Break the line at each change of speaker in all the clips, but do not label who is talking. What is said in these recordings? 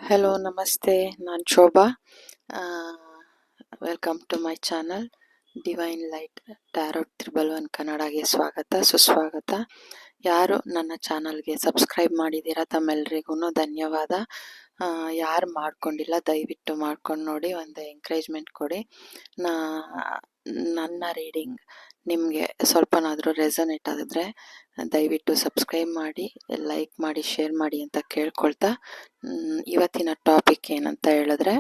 Hello ನಮಸ್ತೆ, ನಾನು Shobha. Welcome to my channel divine light tarot 111 ಕನ್ನಡಗೆ ಸ್ವಾಗತ ಸುಸ್ವಾಗತ. ಯಾರು ನನ್ನ ಚಾನಲ್ಗೆ ಸಬ್ಸ್ಕ್ರೈಬ್ ಮಾಡಿದ್ದೀರಾ ತಮ್ಮೆಲ್ಲರಿಗೂ ಧನ್ಯವಾದ. ಯಾರು ಮಾಡ್ಕೊಂಡಿಲ್ಲ ದಯವಿಟ್ಟು ಮಾಡ್ಕೊಂಡು ನೋಡಿ, ಒಂದು ಎಂಕರೇಜ್ಮೆಂಟ್ ಕೊಡಿ. ನನ್ನ ರೀಡಿಂಗ್ ನಿಮಗೆ ಸ್ವಲ್ಪನಾದರೂ ರೆಸನೇಟ್ ಆಗಿದ್ರೆ ದಯವಿಟ್ಟು ಸಬ್ಸ್ಕ್ರೈಬ್ ಮಾಡಿ, ಲೈಕ್ ಮಾಡಿ, ಶೇರ್ ಮಾಡಿ ಅಂತ ಕೇಳ್ಕೊಳ್ತಾ, ಇವತ್ತಿನ ಟಾಪಿಕ್ ಏನಂತ ಹೇಳಿದ್ರೆ,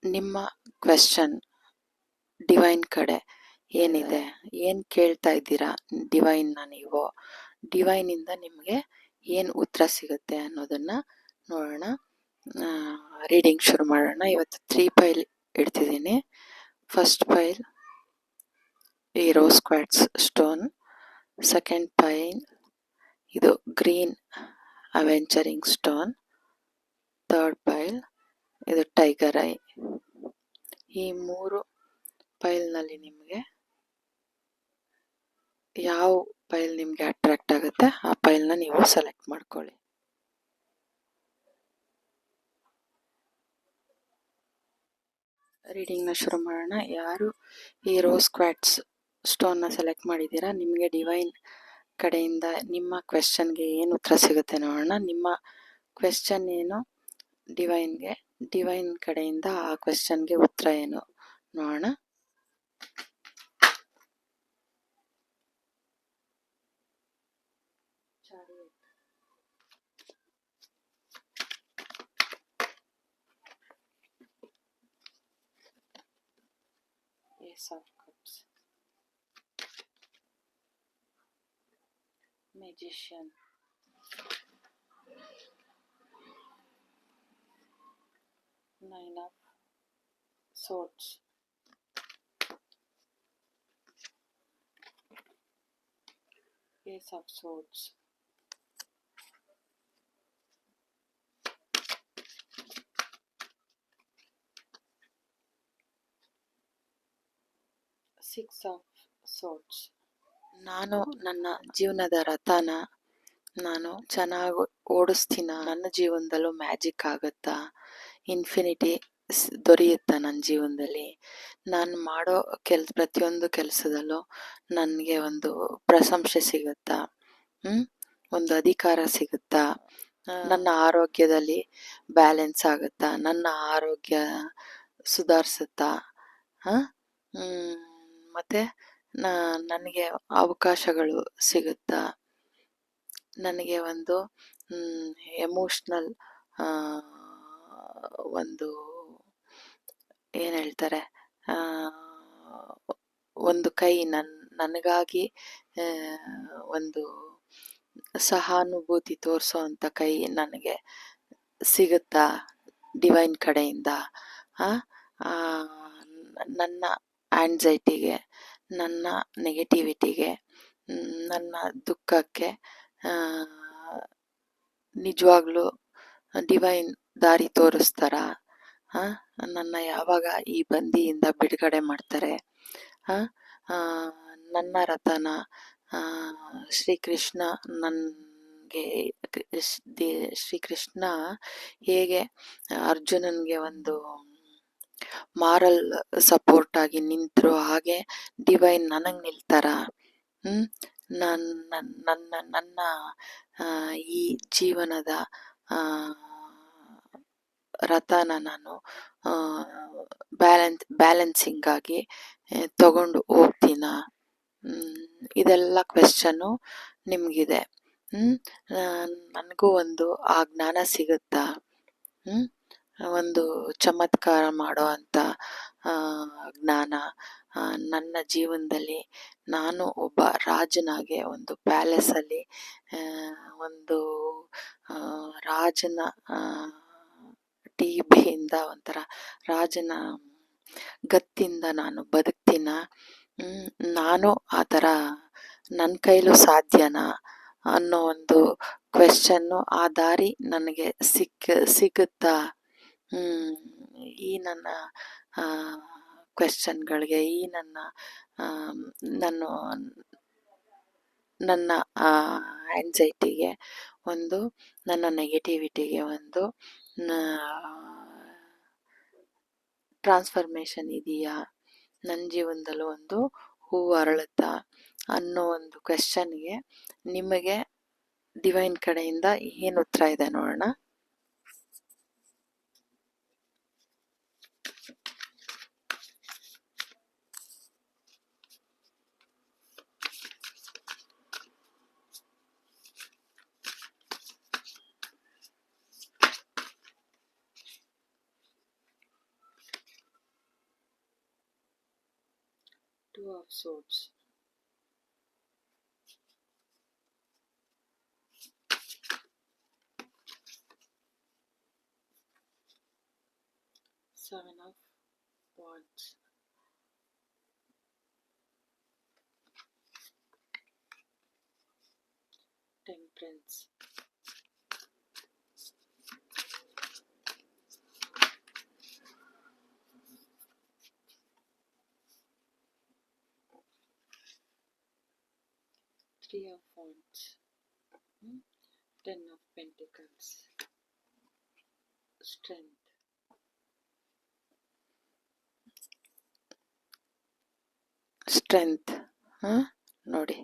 ನಿಮ್ಮ ಕ್ವೆಶ್ಚನ್ ಡಿವೈನ್ ಕಡೆ ಏನಿದೆ, ಏನು ಕೇಳ್ತಾ ಇದ್ದೀರಾ ಡಿವೈನ್ನ, ನೀವು ಡಿವೈನಿಂದ ನಿಮಗೆ ಏನು ಉತ್ತರ ಸಿಗುತ್ತೆ ಅನ್ನೋದನ್ನು ನೋಡೋಣ. ರೀಡಿಂಗ್ ಶುರು ಮಾಡೋಣ. ಇವತ್ತು 3 ಪೈಲ್ ಇಡ್ತಿದ್ದೀನಿ. ಫಸ್ಟ್ ಪೈಲ್ ಈ ರೋಸ್ ಕ್ವಾರ್ಟ್ಸ್ ಸ್ಟೋನ್, ಸೆಕೆಂಡ್ ಪೈಲ್ ಇದು ಗ್ರೀನ್ ಅವೆಂಚರಿಂಗ್ ಸ್ಟೋನ್, ಥರ್ಡ್ ಪೈಲ್ ಇದು ಟೈಗರ್ ಐ. ಈ 3 ಪೈಲ್ನಲ್ಲಿ ನಿಮಗೆ ಯಾವ ಪೈಲ್ ನಿಮಗೆ ಅಟ್ರಾಕ್ಟ್ ಆಗುತ್ತೆ ಆ ಪೈಲ್ನ ನೀವು ಸೆಲೆಕ್ಟ್ ಮಾಡ್ಕೊಳ್ಳಿ. ರೀಡಿಂಗ್ನ ಶುರು ಮಾಡೋಣ. ಯಾರು ಈ ರೋಸ್ ಕ್ವಾರ್ಟ್ಸ್ ಸ್ಟೋನ್ನ ಸೆಲೆಕ್ಟ್ ಮಾಡಿದ್ದೀರಾ, ನಿಮಗೆ ಡಿವೈನ್ ಕಡೆಯಿಂದ ನಿಮ್ಮ ಕ್ವೆಶ್ಚನ್ಗೆ ಏನು ಉತ್ತರ ಸಿಗುತ್ತೆ ನೋಡೋಣ. ನಿಮ್ಮ ಕ್ವೆಶ್ಚನ್ ಏನು ಡಿವೈನ್ಗೆ, ಡಿವೈನ್ ಕಡೆಯಿಂದ ಆ ಕ್ವೆಶ್ಚನ್ಗೆ ಉತ್ತರ ಏನು ನೋಡೋಣ. Ace of Cups, Magician, Nine of Swords, Ace of Swords, Six of Swords. ನಾನು ನನ್ನ ಜೀವನದ ರಥನ ನಾನು ಚೆನ್ನಾಗಿ ಓಡಿಸ್ತೀನ, ನನ್ನ ಜೀವನದಲ್ಲೂ ಮ್ಯಾಜಿಕ್ ಆಗುತ್ತಾ, ಇನ್ಫಿನಿಟಿ ದೊರೆಯುತ್ತಾ ನನ್ನ ಜೀವನದಲ್ಲಿ, ನಾನು ಮಾಡೋ ಪ್ರತಿಯೊಂದು ಕೆಲಸದಲ್ಲೂ ನನಗೆ ಒಂದು ಪ್ರಶಂಸೆ ಸಿಗುತ್ತಾ, ಒಂದು ಅಧಿಕಾರ ಸಿಗುತ್ತಾ, ನನ್ನ ಆರೋಗ್ಯದಲ್ಲಿ ಬ್ಯಾಲೆನ್ಸ್ ಆಗುತ್ತಾ, ನನ್ನ ಆರೋಗ್ಯ ಸುಧಾರಿಸುತ್ತಾ, ಮತ್ತು ನನಗೆ ಅವಕಾಶಗಳು ಸಿಗುತ್ತಾ, ನನಗೆ ಒಂದು ಎಮೋಷ್ನಲ್ ಒಂದು ಏನು ಹೇಳ್ತಾರೆ, ಒಂದು ಕೈ ನನಗಾಗಿ ಒಂದು ಸಹಾನುಭೂತಿ ತೋರಿಸೋ ಅಂಥ ಕೈ ನನಗೆ ಸಿಗುತ್ತಾ ಡಿವೈನ್ ಕಡೆಯಿಂದ. ನನ್ನ ಆ್ಯಂಗ್ಸೈಟಿಗೆ, ನನ್ನ ನೆಗೆಟಿವಿಟಿಗೆ, ನನ್ನ ದುಃಖಕ್ಕೆ ನಿಜವಾಗ್ಲೂ ಡಿವೈನ್ ದಾರಿ ತೋರಿಸ್ತಾರ, ನನ್ನ ಯಾವಾಗ ಈ ಬಂದಿಯಿಂದ ಬಿಡುಗಡೆ ಮಾಡ್ತಾರೆ, ನನ್ನ ರಥನ ಶ್ರೀಕೃಷ್ಣ ನನಗೆ ಶ್ರೀಕೃಷ್ಣ ಹೇಗೆ ಅರ್ಜುನನ್ಗೆ ಒಂದು ಮಾರಲ್ ಸಪೋರ್ಟ್ ಆಗಿ ನಿಂತರು, ಹಾಗೆ ಡಿವೈನ್ ನನಗೆ ನಿಲ್ತಾರ. ನನ್ನ ಈ ಜೀವನದ ರಥನ ನಾನು ಬ್ಯಾಲೆನ್ಸಿಂಗ್ ಆಗಿ ತಗೊಂಡು ಹೋಗ್ತೀನ. ಇದೆಲ್ಲ ಕ್ವೆಶ್ಚನ್ನು ನಿಮಗಿದೆ. ನನಗೂ ಒಂದು ಆ ಜ್ಞಾನ ಸಿಗುತ್ತಾ, ಒಂದು ಚಮತ್ಕಾರ ಮಾಡೋ ಅಂಥ ಜ್ಞಾನ ನನ್ನ ಜೀವನದಲ್ಲಿ, ನಾನು ಒಬ್ಬ ರಾಜನಾಗೆ ಒಂದು ಪ್ಯಾಲೇಸಲ್ಲಿ ಒಂದು ರಾಜನ ಟಿಬಿಯಿಂದ ಒಂಥರ ರಾಜನ ಗತ್ತಿಂದ ನಾನು ಬದುಕ್ತೀನ, ನಾನು ಆ ಥರ ನನ್ನ ಕೈಲೂ ಸಾಧ್ಯನಾ ಅನ್ನೋ ಒಂದು ಕ್ವೆಶ್ಚನ್ನು, ಆ ದಾರಿ ನನಗೆ ಸಿಗುತ್ತಾ, ಈ ನನ್ನ ಕ್ವೆಶ್ಚನ್ಗಳಿಗೆ, ಈ ನನ್ನ ಆ್ಯಂಗ್ಸೈಟಿಗೆ, ಒಂದು ನನ್ನ ನೆಗೆಟಿವಿಟಿಗೆ, ಒಂದು ಟ್ರಾನ್ಸ್ಫರ್ಮೇಷನ್ ಇದೆಯಾ, ನನ್ನ ಜೀವನದಲ್ಲೂ ಒಂದು ಹೂವು ಅರಳುತ್ತಾ ಅನ್ನೋ ಒಂದು ಕ್ವೆಶ್ಚನ್ಗೆ ನಿಮಗೆ ಡಿವೈನ್ ಕಡೆಯಿಂದ ಏನು ಉತ್ತರ ಇದೆ ನೋಡೋಣ. Two of Swords. Seven of Wands. Temperance. Three of Wands. Ten of Pentacles. Strength. Strength. ನೋಡಿ,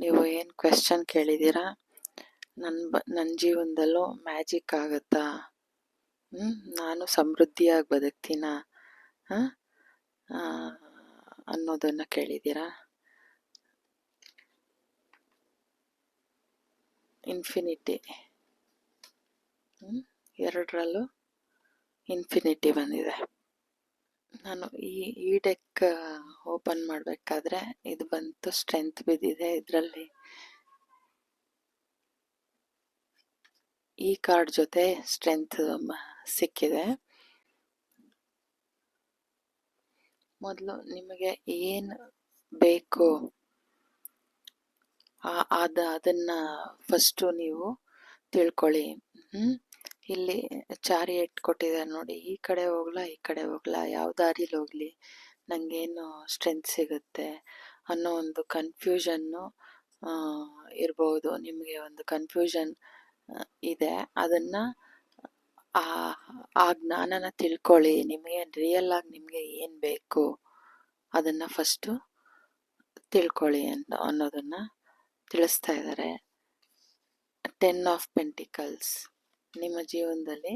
ನೀವು ಏನು ಕ್ವೆಶ್ಚನ್ ಕೇಳಿದ್ದೀರಾ, ನನ್ನ ಜೀವನದಲ್ಲೂ ಮ್ಯಾಜಿಕ್ ಆಗುತ್ತಾ, ನಾನು ಸಮೃದ್ಧಿಯಾಗಿ ಬದುಕ್ತೀನ ಅನ್ನೋದನ್ನು ಕೇಳಿದ್ದೀರಾ. ಇನ್ಫಿನಿಟಿ, ಎರಡರಲ್ಲೂ ಇನ್ಫಿನಿಟಿ ಬಂದಿದೆ. ನಾನು ಈ ಡೆಕ್ ಓಪನ್ ಮಾಡಬೇಕಾದ್ರೆ ಇದು ಬಂತು, ಸ್ಟ್ರೆಂತ್ ಬಿದ್ದಿದೆ. ಇದರಲ್ಲಿ ಈ ಕಾರ್ಡ್ ಜೊತೆ ಸ್ಟ್ರೆಂತ್ ಸಿಕ್ಕಿದೆ. ಮೊದಲು ನಿಮಗೆ ಏನು ಬೇಕು ಅದನ್ನ ಫಸ್ಟು ನೀವು ತಿಳ್ಕೊಳ್ಳಿ. ಇಲ್ಲಿ ಚಾರಿಯಟ್ ಕೊಟ್ಟಿದ್ದಾರೆ ನೋಡಿ, ಈ ಕಡೆ ಹೋಗ್ಲಾ ಈ ಕಡೆ ಹೋಗ್ಲಾ, ಯಾವ ದಾರಿಲಿ ಹೋಗ್ಲಿ, ನನಗೇನು ಸ್ಟ್ರೆಂತ್ ಸಿಗುತ್ತೆ ಅನ್ನೋ ಒಂದು ಕನ್ಫ್ಯೂಷನ್ನು ಇರ್ಬೋದು. ನಿಮಗೆ ಒಂದು ಕನ್ಫ್ಯೂಷನ್ ಇದೆ, ಅದನ್ನು ಆ ಜ್ಞಾನನ ತಿಳ್ಕೊಳ್ಳಿ. ನಿಮಗೆ ರಿಯಲ್ ಆಗಿ ನಿಮಗೆ ಏನು ಬೇಕು ಅದನ್ನು ಫಸ್ಟು ತಿಳ್ಕೊಳ್ಳಿ ಅನ್ನೋದನ್ನು ತಿಳಿಸ್ತಾ ಇದ್ದಾರೆ. 10 ಆಫ್ ಪೆಂಟಿಕಲ್ಸ್. ನಿಮ್ಮ ಜೀವನದಲ್ಲಿ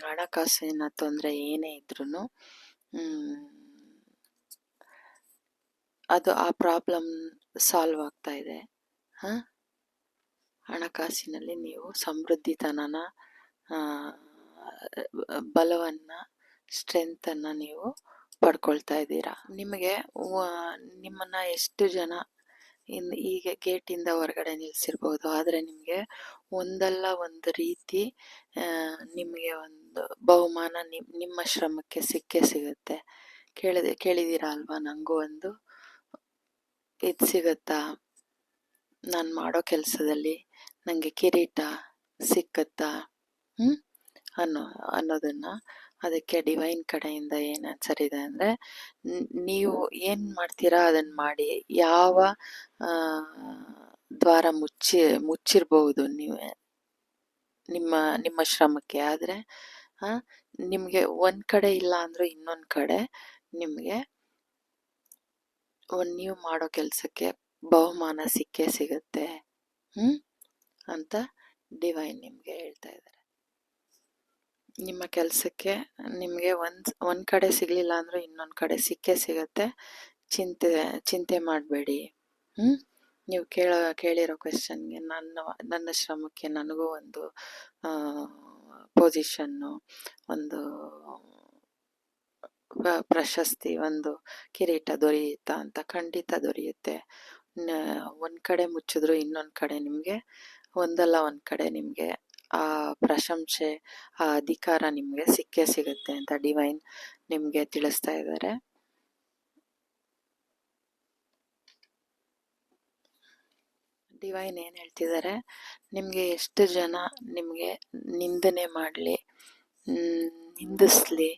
ಹಣಕಾಸಿನ ತೊಂದರೆ ಏನೇ ಇದ್ರೂ ಅದು ಆ ಪ್ರಾಬ್ಲಮ್ ಸಾಲ್ವ್ ಆಗ್ತಾ ಇದೆ. ಹಣಕಾಸಿನಲ್ಲಿ ನೀವು ಸಮೃದ್ಧಿತನನ, ಬಲವನ್ನು, ಸ್ಟ್ರೆಂತನ್ನು ನೀವು ಪಡ್ಕೊಳ್ತಾ ಇದ್ದೀರಾ. ನಿಮಗೆ ನಿಮ್ಮನ್ನು ಎಷ್ಟು ಜನ ಈಗ ಗೇಟಿಂದ ಹೊರಗಡೆ ನಿಲ್ಲಿಸಿರ್ಬೋದು, ಆದರೆ ನಿಮಗೆ ಒಂದಲ್ಲ ಒಂದು ರೀತಿ ನಿಮಗೆ ಒಂದು ಬಹುಮಾನ ನಿಮ್ಮ ಶ್ರಮಕ್ಕೆ ಸಿಕ್ಕೇ ಸಿಗುತ್ತೆ. ಕೇಳಿದ್ದೀರಾ ಅಲ್ವಾ, ನನಗೂ ಒಂದು ಇದು ಸಿಗುತ್ತಾ, ನಾನು ಮಾಡೋ ಕೆಲಸದಲ್ಲಿ ನನಗೆ ಕಿರೀಟ ಸಿಕ್ಕತ್ತಾ ಅನ್ನೋದನ್ನು. ಅದಕ್ಕೆ ಡಿವೈನ್ ಕಡೆಯಿಂದ ಏನು ಆನ್ಸರ್ ಇದೆ ಅಂದರೆ, ನೀವು ಏನು ಮಾಡ್ತೀರಾ ಅದನ್ನು ಮಾಡಿ. ಯಾವ ದ್ವಾರ ಮುಚ್ಚಿರ್ಬಹುದು ನಿಮ್ಮ ಶ್ರಮಕ್ಕೆ, ಆದರೆ ನಿಮಗೆ ಒಂದು ಕಡೆ ಇಲ್ಲ ಅಂದರೂ ಇನ್ನೊಂದು ಕಡೆ ನಿಮಗೆ ನೀವು ಮಾಡೋ ಕೆಲಸಕ್ಕೆ ಬಹುಮಾನ ಸಿಕ್ಕೇ ಸಿಗುತ್ತೆ ಅಂತ ಡಿವೈನ್ ನಿಮಗೆ ಹೇಳ್ತಾ ಇದ್ದಾರೆ. ನಿಮ್ಮ ಕೆಲಸಕ್ಕೆ ನಿಮಗೆ ಒಂದು ಕಡೆ ಸಿಗಲಿಲ್ಲ ಅಂದರೂ ಇನ್ನೊಂದು ಕಡೆ ಸಿಕ್ಕೇ ಸಿಗುತ್ತೆ. ಚಿಂತೆ ಮಾಡಬೇಡಿ. ನೀವು ಕೇಳಿರೋ ಕ್ವೆಶ್ಚನ್ಗೆ ನನ್ನ ಶ್ರಮಕ್ಕೆ ನನಗೂ ಒಂದು ಪೊಸಿಷನ್ನು, ಒಂದು ಪ್ರಶಸ್ತಿ, ಒಂದು ಕಿರೀಟ ದೊರೆಯುತ್ತಾ ಅಂತ. ಖಂಡಿತ ದೊರೆಯುತ್ತೆ. ಒಂದು ಕಡೆ ಮುಚ್ಚಿದ್ರು ಇನ್ನೊಂದು ಕಡೆ ನಿಮಗೆ, ಒಂದಲ್ಲ ಒಂದು ಕಡೆ ನಿಮಗೆ ಆ ಪ್ರಶಂಸೆ, ಆ ಅಧಿಕಾರ ನಿಮಗೆ ಸಿಕ್ಕೇ ಸಿಗುತ್ತೆ ಅಂತ ಡಿವೈನ್ ನಿಮಗೆ ತಿಳಿಸ್ತಾ ಇದ್ದಾರೆ. ಡಿವೈನ್ ಏನು ಹೇಳ್ತಿದ್ದಾರೆ, ನಿಮಗೆ ಎಷ್ಟು ಜನ ನಿಮಗೆ ನಿಂದನೆ ಮಾಡಲಿ, ನಿಂದಿಸ್ಲಿ,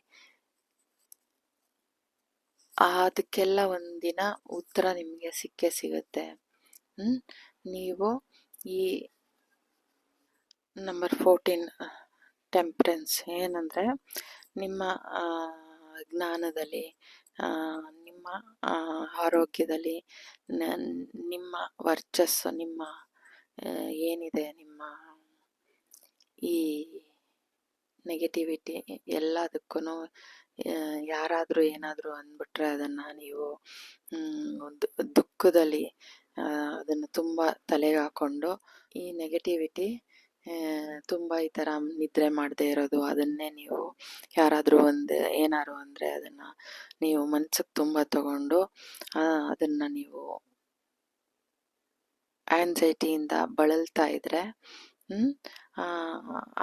ಅದಕ್ಕೆಲ್ಲ ಒಂದಿನ ಉತ್ತರ ನಿಮಗೆ ಸಿಕ್ಕೇ ಸಿಗುತ್ತೆ. ನೀವು ಈ ನಂಬರ್ 14 ಟೆಂಪ್ರೆನ್ಸ್ ಏನಂದರೆ ನಿಮ್ಮ ಜ್ಞಾನದಲ್ಲಿ, ನಿಮ್ಮ ಆರೋಗ್ಯದಲ್ಲಿ, ನಿಮ್ಮ ವರ್ಚಸ್ಸು, ನಿಮ್ಮ ಏನಿದೆ ನಿಮ್ಮ ಈ ನೆಗೆಟಿವಿಟಿ ಎಲ್ಲದಕ್ಕೂ ಯಾರಾದರೂ ಏನಾದರೂ ಅಂದ್ಬಿಟ್ರೆ ಅದನ್ನು ನೀವು ಒಂದು ದುಃಖದಲ್ಲಿ ಅದನ್ನು ತುಂಬ ತಲೆಗೆ ಹಾಕ್ಕೊಂಡು ಈ ನೆಗೆಟಿವಿಟಿ ತುಂಬ ಈ ಥರ ನಿದ್ರೆ ಮಾಡದೇ ಇರೋದು, ಅದನ್ನೇ ನೀವು ಯಾರಾದರೂ ಒಂದು ಏನಾದ್ರು ಅಂದರೆ ಅದನ್ನು ನೀವು ಮನ್ಸಿಗೆ ತುಂಬ ತಗೊಂಡು ಅದನ್ನು ನೀವು ಆ್ಯನ್ಸೈಟಿಯಿಂದ ಬಳಲ್ತಾ ಇದ್ದರೆ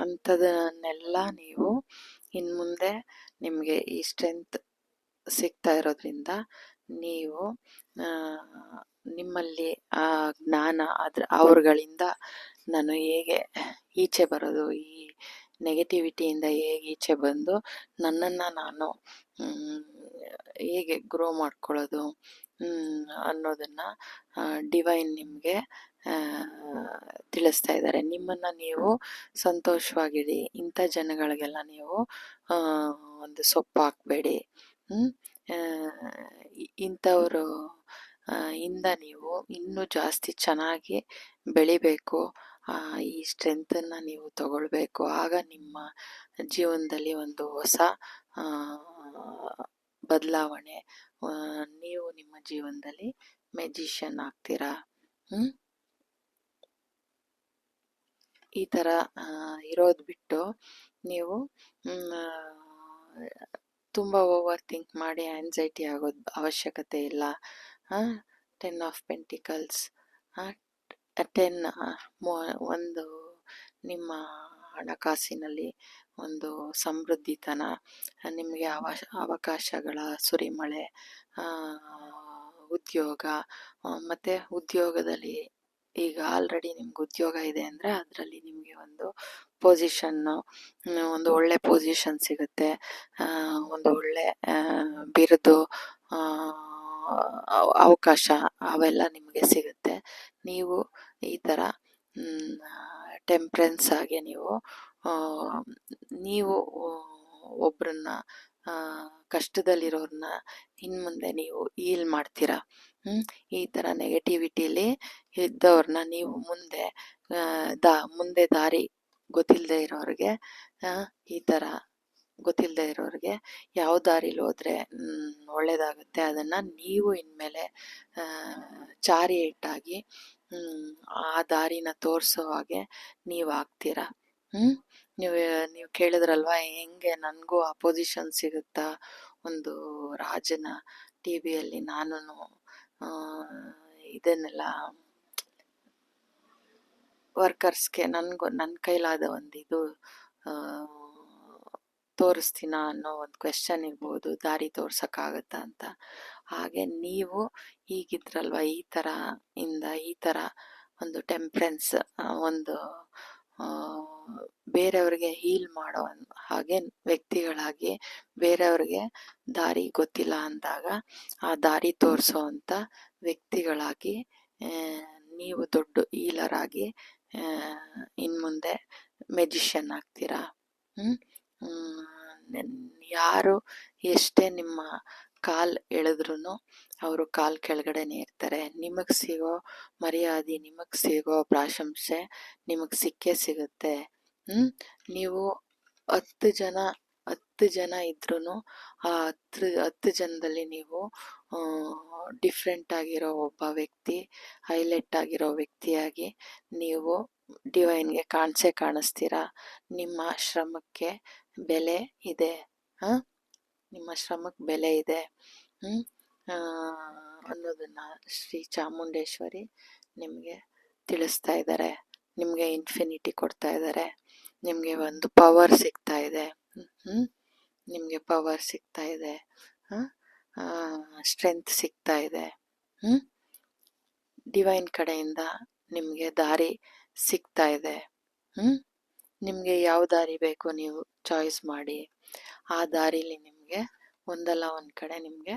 ಅಂಥದನ್ನೆಲ್ಲ ನೀವು ಇನ್ನು ಮುಂದೆ ನಿಮಗೆ ಈ ಸ್ಟ್ರೆಂತ್ ಸಿಗ್ತಾ ಇರೋದ್ರಿಂದ ನೀವು ನಿಮ್ಮಲ್ಲಿ ಆ ಜ್ಞಾನ ಅವ್ರುಗಳಿಂದ ನಾನು ಹೇಗೆ ಈಚೆ ಬರೋದು, ಈ ನೆಗೆಟಿವಿಟಿಯಿಂದ ಹೇಗೆ ಈಚೆ ಬಂದು ನನ್ನನ್ನು ನಾನು ಹೇಗೆ ಗ್ರೋ ಮಾಡ್ಕೊಳ್ಳೋದು ಅನ್ನೋದನ್ನು ಡಿವೈನ್ ನಿಮಗೆ ತಿಳಿಸ್ತಾ ಇದ್ದಾರೆ. ನಿಮ್ಮನ್ನು ನೀವು ಸಂತೋಷವಾಗಿಡಿ, ಇಂಥ ಜನಗಳಿಗೆಲ್ಲ ನೀವು ಒಂದು ಸೊಪ್ಪು ಹಾಕಬೇಡಿ, ಇಂಥವರು ಇಂದ ನೀವು ಇನ್ನೂ ಜಾಸ್ತಿ ಚೆನ್ನಾಗಿ ಬೆಳಿಬೇಕು, ಈ ಸ್ಟ್ರೆಂತನ್ನು ನೀವು ತಗೊಳ್ಬೇಕು. ಆಗ ನಿಮ್ಮ ಜೀವನದಲ್ಲಿ ಒಂದು ಹೊಸ ಬದಲಾವಣೆ, ನೀವು ನಿಮ್ಮ ಜೀವನದಲ್ಲಿ ಮ್ಯಾಜಿಷಿಯನ್ ಆಗ್ತೀರಾ. ಈ ಥರ ಇರೋದು ಬಿಟ್ಟು ನೀವು ತುಂಬ ಓವರ್ ಥಿಂಕ್ ಮಾಡಿ ಆ್ಯನ್ಸೈಟಿ ಆಗೋದು ಅವಶ್ಯಕತೆ ಇಲ್ಲ. 10 ಆಫ್ ಪೆಂಟಿಕಲ್ಸ್, 10 ಒಂದು ನಿಮ್ಮ ಹಣಕಾಸಿನಲ್ಲಿ ಒಂದು ಸಮೃದ್ಧಿತನ, ನಿಮಗೆ ಅವಕಾಶಗಳ ಸುರಿಮಳೆ, ಉದ್ಯೋಗ, ಮತ್ತು ಉದ್ಯೋಗದಲ್ಲಿ ಈಗ ಆಲ್ರೆಡಿ ನಿಮ್ಗೆ ಉದ್ಯೋಗ ಇದೆ ಅಂದರೆ ಅದರಲ್ಲಿ ನಿಮಗೆ ಒಂದು ಪೊಸಿಷನ್ನು, ಒಂದು ಒಳ್ಳೆ ಪೊಸಿಷನ್ ಸಿಗುತ್ತೆ, ಒಂದು ಒಳ್ಳೆ ಬಿರುದು, ಅವಕಾಶ ಅವೆಲ್ಲ ನಿಮಗೆ ಸಿಗುತ್ತೆ. ನೀವು ಈ ಥರ ಟೆಂಪ್ರೆನ್ಸ್ ಆಗಿ ನೀವು ಒಬ್ಬರನ್ನ ಕಷ್ಟದಲ್ಲಿರೋರನ್ನ ಇನ್ನು ಮುಂದೆ ನೀವು ಹೀಲ್ ಮಾಡ್ತೀರಾ. ಈ ಥರ ನೆಗೆಟಿವಿಟಿಲಿ ಇದ್ದವ್ರನ್ನ ನೀವು ಮುಂದೆ ದಾರಿ ಗೊತ್ತಿಲ್ಲದೆ ಇರೋರಿಗೆ, ಈ ಥರ ಗೊತ್ತಿಲ್ಲದೆ ಇರೋರಿಗೆ ಯಾವ ದಾರಿಲಿ ಹೋದರೆ ಒಳ್ಳೆಯದಾಗುತ್ತೆ ಅದನ್ನು ನೀವು ಇನ್ಮೇಲೆ ಚಾರಿಯೇಟಾಗಿ ಆ ದಾರಿನ ತೋರಿಸೋ ಹಾಗೆ ನೀವು ಆಗ್ತೀರಾ. ನೀವು ಕೇಳಿದ್ರಲ್ವ ಹೆಂಗೆ ನನಗೂ ಆ ಪೊಸಿಷನ್ ಸಿಗುತ್ತಾ, ಒಂದು ರಾಜನ ಟಿ ವಿಯಲ್ಲಿ ನಾನು ಇದನ್ನೆಲ್ಲ ವರ್ಕರ್ಸ್ಗೆ ನನ್ನ ಕೈಲಾದ ಒಂದು ಇದು ತೋರಿಸ್ತೀನ ಅನ್ನೋ ಒಂದು ಕ್ವೆಶ್ಚನ್ ಇರ್ಬೋದು, ದಾರಿ ತೋರ್ಸೋಕ್ಕಾಗತ್ತಾ ಅಂತ. ಹಾಗೆ ನೀವು ಹೀಗಿದ್ರಲ್ವ, ಈ ಥರ ಒಂದು ಟೆಂಪ್ರೆನ್ಸ್, ಒಂದು ಬೇರೆಯವ್ರಿಗೆ ಹೀಲ್ ಮಾಡೋ ಹಾಗೆ ವ್ಯಕ್ತಿಗಳಾಗಿ, ಬೇರೆಯವ್ರಿಗೆ ದಾರಿ ಗೊತ್ತಿಲ್ಲ ಅಂದಾಗ ಆ ದಾರಿ ತೋರಿಸೋ ಅಂಥ ವ್ಯಕ್ತಿಗಳಾಗಿ ನೀವು ದೊಡ್ಡ ಹೀಲರ್ ಆಗಿ ಇನ್ನು ಮುಂದೆ ಮೆಜಿಷಿಯನ್ ಆಗ್ತೀರಾ. ಯಾರು ಎಷ್ಟೇ ನಿಮ್ಮ ಕಾಲು ಎಳೆದ್ರೂ ಅವರು ಕಾಲು ಕೆಳಗಡೆನೇ ಇರ್ತಾರೆ. ನಿಮಗೆ ಸಿಗೋ ಮರ್ಯಾದೆ, ನಿಮಗೆ ಸಿಗೋ ಪ್ರಶಂಸೆ ನಿಮಗೆ ಸಿಕ್ಕೇ ಸಿಗುತ್ತೆ. ನೀವು 10 ಜನ ಇದ್ರೂ ಆ 10 ಜನದಲ್ಲಿ ನೀವು ಡಿಫ್ರೆಂಟ್ ಆಗಿರೋ ಒಬ್ಬ ವ್ಯಕ್ತಿ, ಹೈಲೈಟ್ ಆಗಿರೋ ವ್ಯಕ್ತಿಯಾಗಿ ನೀವು ಡಿವೈನ್ಗೆ ಕಾಣಿಸ್ತೀರಾ. ನಿಮ್ಮ ಶ್ರಮಕ್ಕೆ ಬೆಲೆ ಇದೆ, ನಿಮ್ಮ ಶ್ರಮಕ್ಕೆ ಬೆಲೆ ಇದೆ ಅನ್ನೋದನ್ನು ಶ್ರೀ ಚಾಮುಂಡೇಶ್ವರಿ ನಿಮಗೆ ತಿಳಿಸ್ತಾ ಇದ್ದಾರೆ. ನಿಮಗೆ ಇನ್ಫಿನಿಟಿ ಕೊಡ್ತಾ ಇದ್ದಾರೆ. ನಿಮಗೆ ಒಂದು ಪವರ್ ಸಿಗ್ತಾ ಇದೆ, ನಿಮಗೆ ಪವರ್ ಸಿಗ್ತಾ ಇದೆ, ಸ್ಟ್ರೆಂತ್ ಸಿಗ್ತಾ ಇದೆ. ಡಿವೈನ್ ಕಡೆಯಿಂದ ನಿಮಗೆ ದಾರಿ ಸಿಗ್ತಾ ಇದೆ. ನಿಮಗೆ ಯಾವ ದಾರಿ ಬೇಕು ನೀವು ಚಾಯ್ಸ್ ಮಾಡಿ. ಆ ದಾರಿಲಿ ನಿಮಗೆ ಒಂದಲ್ಲ ಒಂದು ಕಡೆ ನಿಮಗೆ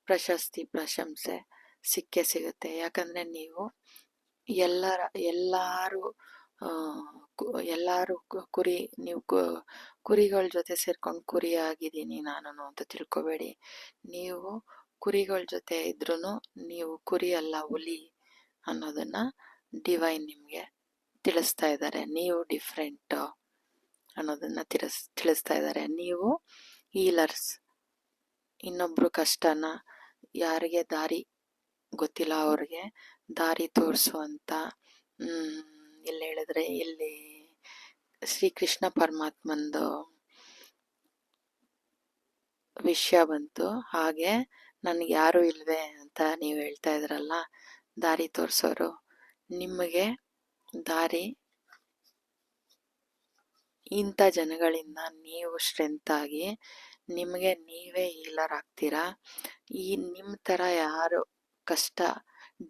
ಪ್ರಶಸ್ತಿ, ಪ್ರಶಂಸೆ ಸಿಕ್ಕೇ ಸಿಗುತ್ತೆ. ಯಾಕಂದರೆ ನೀವು ಎಲ್ಲರೂ ಎಲ್ಲರೂ ಕುರಿ ನೀವು ಕುರಿಗಳ ಜೊತೆ ಸೇರ್ಕೊಂಡು ಕುರಿ ಆಗಿದ್ದೀನಿ ನಾನು ಅಂತ ತಿಳ್ಕೊಬೇಡಿ. ನೀವು ಕುರಿಗಳ ಜೊತೆ ಇದ್ರೂ ನೀವು ಕುರಿ ಅಲ್ಲ, ಹುಲಿ ಅನ್ನೋದನ್ನ ಡಿವೈನ್ ನಿಮಗೆ ತಿಳಿಸ್ತಾ ಇದ್ದಾರೆ. ನೀವು ಡಿಫ್ರೆಂಟ್ ಅನ್ನೋದನ್ನ ತಿಳಿಸ್ತಾ ಇದ್ದಾರೆ. ನೀವು ಹೀಲರ್ಸ್. ಇನ್ನೊಬ್ರು ಕಷ್ಟನ, ಯಾರಿಗೆ ದಾರಿ ಗೊತ್ತಿಲ್ಲ ಅವ್ರಿಗೆ ದಾರಿ ತೋರಿಸುವಂತ ಇಲ್ಲಿ ಹೇಳಿದ್ರೆ ಇಲ್ಲಿ ಶ್ರೀಕೃಷ್ಣ ಪರಮಾತ್ಮಂದು ವಿಷಯ ಬಂತು. ಹಾಗೆ ನನ್ಗೆ ಯಾರು ಇಲ್ವೇ ಅಂತ ನೀವು ಹೇಳ್ತಾ ಇದ್ರಲ್ಲ, ದಾರಿ ತೋರಿಸೋರು. ನಿಮಗೆ ದಾರಿ ಇಂಥ ಜನಗಳಿಂದ ನೀವು ಸ್ಟ್ರೆಂತ್ ಆಗಿ ನಿಮಗೆ ನೀವೇ ಹೀಲರ್ ಆಗ್ತೀರಾ. ಈ ನಿಮ್ಮ ಥರ ಯಾರು ಕಷ್ಟ,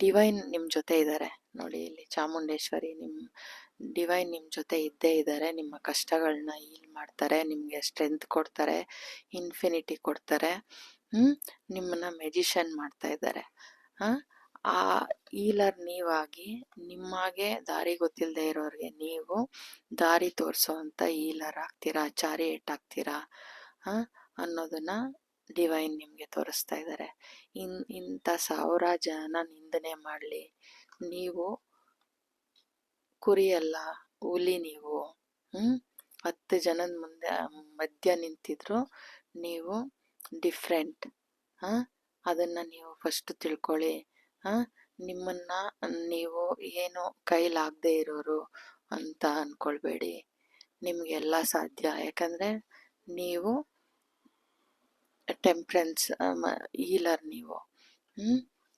ಡಿವೈನ್ ನಿಮ್ಮ ಜೊತೆ ಇದ್ದಾರೆ ನೋಡಿ. ಇಲ್ಲಿ ಚಾಮುಂಡೇಶ್ವರಿ ಡಿವೈನ್ ನಿಮ್ಮ ಜೊತೆ ಇದ್ದೇ ಇದ್ದಾರೆ. ನಿಮ್ಮ ಕಷ್ಟಗಳನ್ನ ಹೀಲ್ ಮಾಡ್ತಾರೆ, ನಿಮಗೆ ಸ್ಟ್ರೆಂತ್ ಕೊಡ್ತಾರೆ, ಇನ್ಫಿನಿಟಿ ಕೊಡ್ತಾರೆ. ನಿಮ್ಮನ್ನ ಮೆಜಿಷಿಯನ್ ಮಾಡ್ತಾ ಇದ್ದಾರೆ. ಆ ಹೀಲರ್ ನೀವಾಗಿ ನಿಮ್ಮಾಗೆ ದಾರಿ ಗೊತ್ತಿಲ್ಲದೆ ಇರೋರಿಗೆ ನೀವು ದಾರಿ ತೋರಿಸೋವಂಥ ಹೀಲರ್ ಆಗ್ತೀರಾ, ಚಾರಿಯೇಟ್ ಆಗ್ತೀರಾ ಅನ್ನೋದನ್ನ ಡಿವೈನ್ ನಿಮಗೆ ತೋರಿಸ್ತಾ ಇದ್ದಾರೆ. ಇಂಥ 1000 ಜನ ನಿಂದನೆ ಮಾಡಲಿ, ನೀವು ಕುರಿ ಅಲ್ಲ, ಹುಲಿ. ನೀವು 10 ಜನದ ಮಧ್ಯ ನಿಂತಿದ್ರು ನೀವು ಡಿಫ್ರೆಂಟ್. ಅದನ್ನ ನೀವು ಫಸ್ಟ್ ತಿಳ್ಕೊಳ್ಳಿ. ನಿಮ್ಮನ್ನ ನೀವು ಏನು ಕೈಲಾಗದೆ ಇರೋರು ಅಂತ ಅನ್ಕೊಳ್ಬೇಡಿ. ನಿಮಗೆಲ್ಲ ಸಾಧ್ಯ. ಯಾಕಂದರೆ ನೀವು ಟೆಂಪ್ರೆನ್ಸ್ ಹೀಲರ್. ನೀವು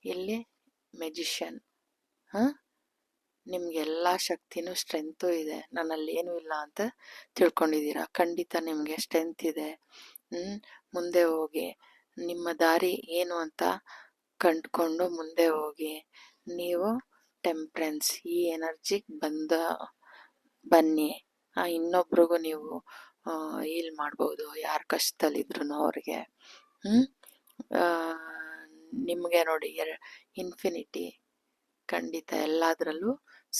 ಇಲ್ಲಿ ಮೆಜಿಷಿಯನ್. ನಿಮಗೆಲ್ಲ ಶಕ್ತಿನೂ ಸ್ಟ್ರೆಂತು ಇದೆ. ನನ್ನಲ್ಲಿ ಏನೂ ಇಲ್ಲ ಅಂತ ತಿಳ್ಕೊಂಡಿದ್ದೀರಾ. ಖಂಡಿತ ನಿಮಗೆ ಸ್ಟ್ರೆಂತ್ ಇದೆ. ಮುಂದೆ ಹೋಗಿ ನಿಮ್ಮ ದಾರಿ ಏನು ಅಂತ ಕಂಡುಕೊಂಡು ಮುಂದೆ ಹೋಗಿ. ನೀವು ಟೆಂಪ್ರೆನ್ಸ್ ಈ ಎನರ್ಜಿಗೆ ಬನ್ನಿ. ಇನ್ನೊಬ್ರಿಗೂ ನೀವು ಹೀಲ್ ಮಾಡ್ಬೋದು, ಯಾರು ಕಷ್ಟದಲ್ಲಿದ್ರು ಅವ್ರಿಗೆ. ನಿಮಗೆ ನೋಡಿ ಇನ್ಫಿನಿಟಿ. ಖಂಡಿತ ಎಲ್ಲದರಲ್ಲೂ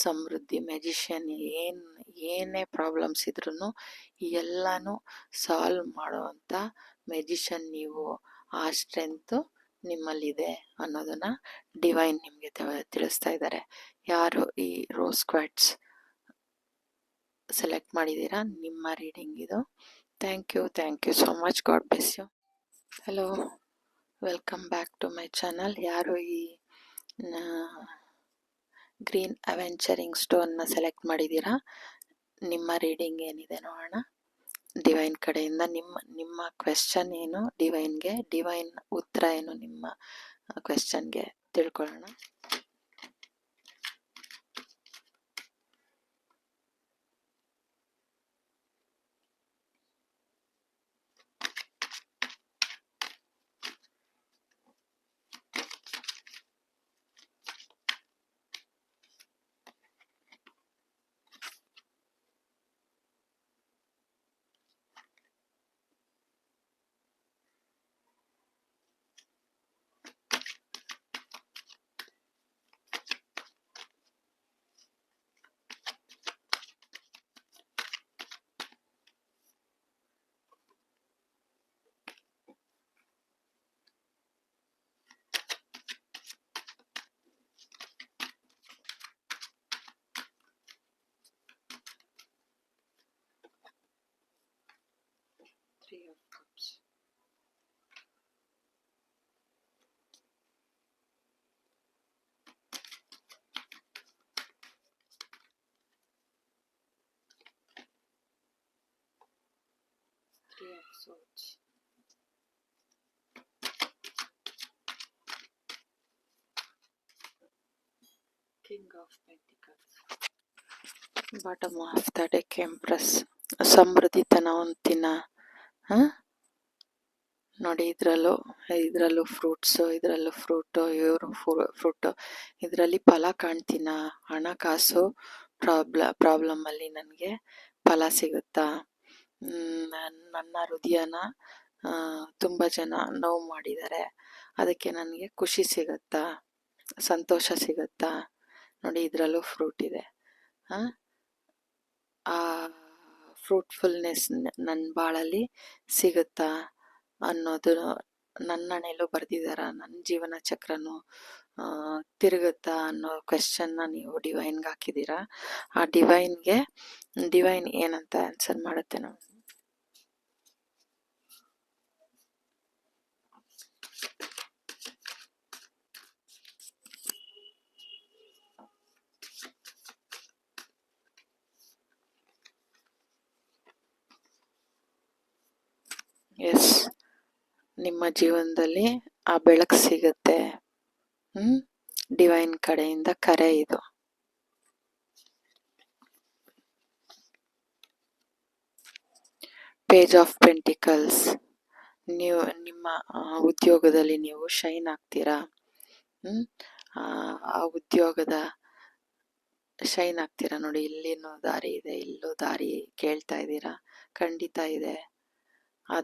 ಸಮೃದ್ಧಿ. ಮೆಜಿಷಿಯನ್ ಏನೇ ಪ್ರಾಬ್ಲಮ್ಸ್ ಇದ್ರೂ ಎಲ್ಲನೂ ಸಾಲ್ವ್ ಮಾಡೋವಂಥ ಮೆಜಿಷಿಯನ್ ನೀವು. ಆ ಸ್ಟ್ರೆಂತು ನಿಮ್ಮಲ್ಲಿದೆ ಅನ್ನೋದನ್ನ ಡಿವೈನ್ ನಿಮಗೆ ತಿಳಿಸ್ತಾ ಇದ್ದಾರೆ. ಯಾರು ಈ ರೋಸ್ ಕ್ವಾಟ್ಸ್ ಸೆಲೆಕ್ಟ್ ಮಾಡಿದ್ದೀರಾ, ನಿಮ್ಮ ರೀಡಿಂಗ್ ಇದು. Thank you so much. God bless you. Hello, welcome back to my channel. ಯಾರು ಈ ಗ್ರೀನ್ ಅವೆಂಚರಿಂಗ್ ಸ್ಟೋನ್ನ ಸೆಲೆಕ್ಟ್ ಮಾಡಿದ್ದೀರಾ, ನಿಮ್ಮ ರೀಡಿಂಗ್ ಏನಿದೆ ನೋಡೋಣ. ಡಿವೈನ್ ಕಡೆಯಿಂದ ನಿಮ್ಮ ಕ್ವೆಶ್ಚನ್ ಏನು, ಡಿವೈನ್ ಉತ್ತರ ಏನು ನಿಮ್ಮ ಕ್ವೆಶ್ಚನ್ಗೆ ತಿಳ್ಕೊಳ್ಳೋಣ. Three of Cups. Three of Swords. King of Pentacles. Bottom of the deck, Empress. ಸಮೃದ್ಧಿತನವಂತಿನ ನೋಡಿ. ಇದರಲ್ಲೂ ಫ್ರೂಟ್ಸು, ಇದರಲ್ಲೂ ಇವರು ಫ್ರೂಟು. ಇದರಲ್ಲಿ ಫಲ ಕಾಣ್ತೀನ. ಹಣಕಾಸು ಪ್ರಾಬ್ಲಮ್ಮಲ್ಲಿ ನನಗೆ ಫಲ ಸಿಗುತ್ತಾ? ನನ್ನ ಹೃದಯನ ತುಂಬ ಜನ ನೋವು ಮಾಡಿದ್ದಾರೆ, ಅದಕ್ಕೆ ನನಗೆ ಖುಷಿ ಸಿಗುತ್ತಾ? ಸಂತೋಷ ಸಿಗುತ್ತಾ? ನೋಡಿ, ಇದರಲ್ಲೂ ಫ್ರೂಟ್ ಇದೆ. ಆ ಫ್ರೂಟ್ಫುಲ್ನೆಸ್ ನನ್ನ ಬಾಳಲ್ಲಿ ಸಿಗುತ್ತಾ ಅನ್ನೋದು ನನ್ನಣೆಲ್ಲೂ ಬರೆದಿದ್ದಾರ, ನನ್ನ ಜೀವನ ಚಕ್ರನು ತಿರುಗುತ್ತಾ ಅನ್ನೋ ಕ್ವೆಶ್ಚನ್ನ ನೀವು ಡಿವೈನ್ಗೆ ಹಾಕಿದ್ದೀರಾ. ಆ ಡಿವೈನ್ ಏನಂತ ಆನ್ಸರ್ ಮಾಡುತ್ತೆ ನೋಡಿ. ಎಸ್, ನಿಮ್ಮ ಜೀವನದಲ್ಲಿ ಆ ಬೆಳಕು ಸಿಗುತ್ತೆ. ಡಿವೈನ್ ಕಡೆಯಿಂದ ಕರೆ ಇದು. Page of pentacles. ನೀವು ನಿಮ್ಮ ಉದ್ಯೋಗದಲ್ಲಿ ನೀವು ಶೈನ್ ಆಗ್ತೀರಾ. ಆ ಉದ್ಯೋಗದ ಶೈನ್ ಆಗ್ತೀರಾ. ನೋಡಿ, ಇಲ್ಲಿನೂ ದಾರಿ ಇದೆ, ಇಲ್ಲೂ ದಾರಿ ಕೇಳ್ತಾ ಇದ್ದೀರಾ. ಖಂಡಿತ ಇದೆ. ಆ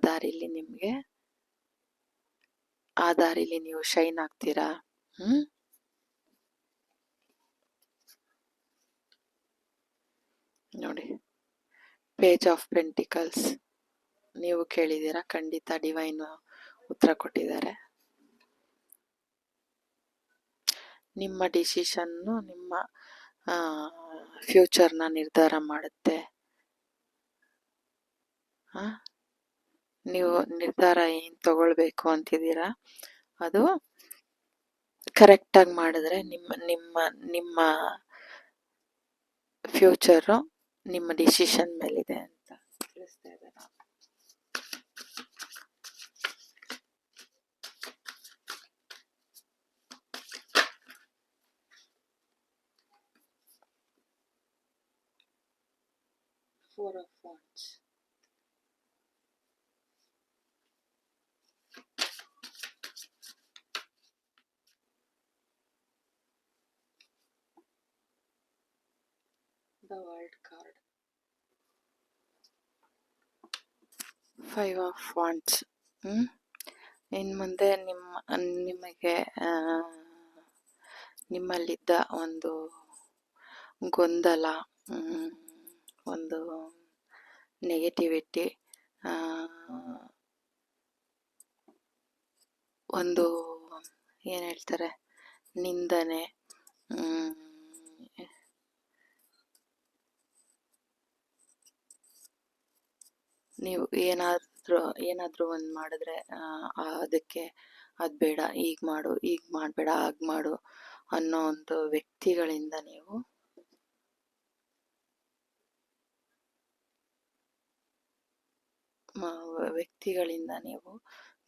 ದಾರಿಲಿ ನೀವು ಶೈನ್ ಆಗ್ತೀರಾ. ನೋಡಿ, ಪೇಜ್ ಆಫ್ ಪೆಂಟಿಕಲ್ಸ್ ನೀವು ಕೇಳಿದ್ದೀರಾ. ಖಂಡಿತ ಡಿವೈನ್ ಉತ್ತರ ಕೊಟ್ಟಿದ್ದಾರೆ. ನಿಮ್ಮ ಡಿಸಿಷನ್ನು ನಿಮ್ಮ ಫ್ಯೂಚರ್ನ ನಿರ್ಧಾರ ಮಾಡುತ್ತೆ. ನೀವು ನಿರ್ಧಾರ ಏನು ತಗೊಳ್ಬೇಕು ಅಂತಿದ್ದೀರಾ ಅದು ಕರೆಕ್ಟಾಗಿ ಮಾಡಿದ್ರೆ ನಿಮ್ಮ ಫ್ಯೂಚರು ನಿಮ್ಮ ಡಿಸಿಷನ್ ಮೇಲಿದೆ ಅಂತ ತಿಳಿಸ್ತಾ ಇದ್ದಾರೆ. Four of Wands. The World card. Five of Wands. ಇನ್ನು ಮುಂದೆ ನಿಮಗೆ ನಿಮ್ಮಲ್ಲಿದ್ದ ಒಂದು ಗೊಂದಲ, ಒಂದು ನೆಗೆಟಿವಿಟಿ, ಒಂದು ಏನು ಹೇಳ್ತಾರೆ, ನಿಂದನೆ, ನೀವು ಏನಾದರೂ ಒಂದು ಮಾಡಿದ್ರೆ ಅದಕ್ಕೆ ಅದು ಬೇಡ, ಈಗ ಮಾಡು, ಈಗ ಮಾಡಬೇಡ, ಆಗ ಮಾಡು ಅನ್ನೋ ಒಂದು ವ್ಯಕ್ತಿಗಳಿಂದ ನೀವು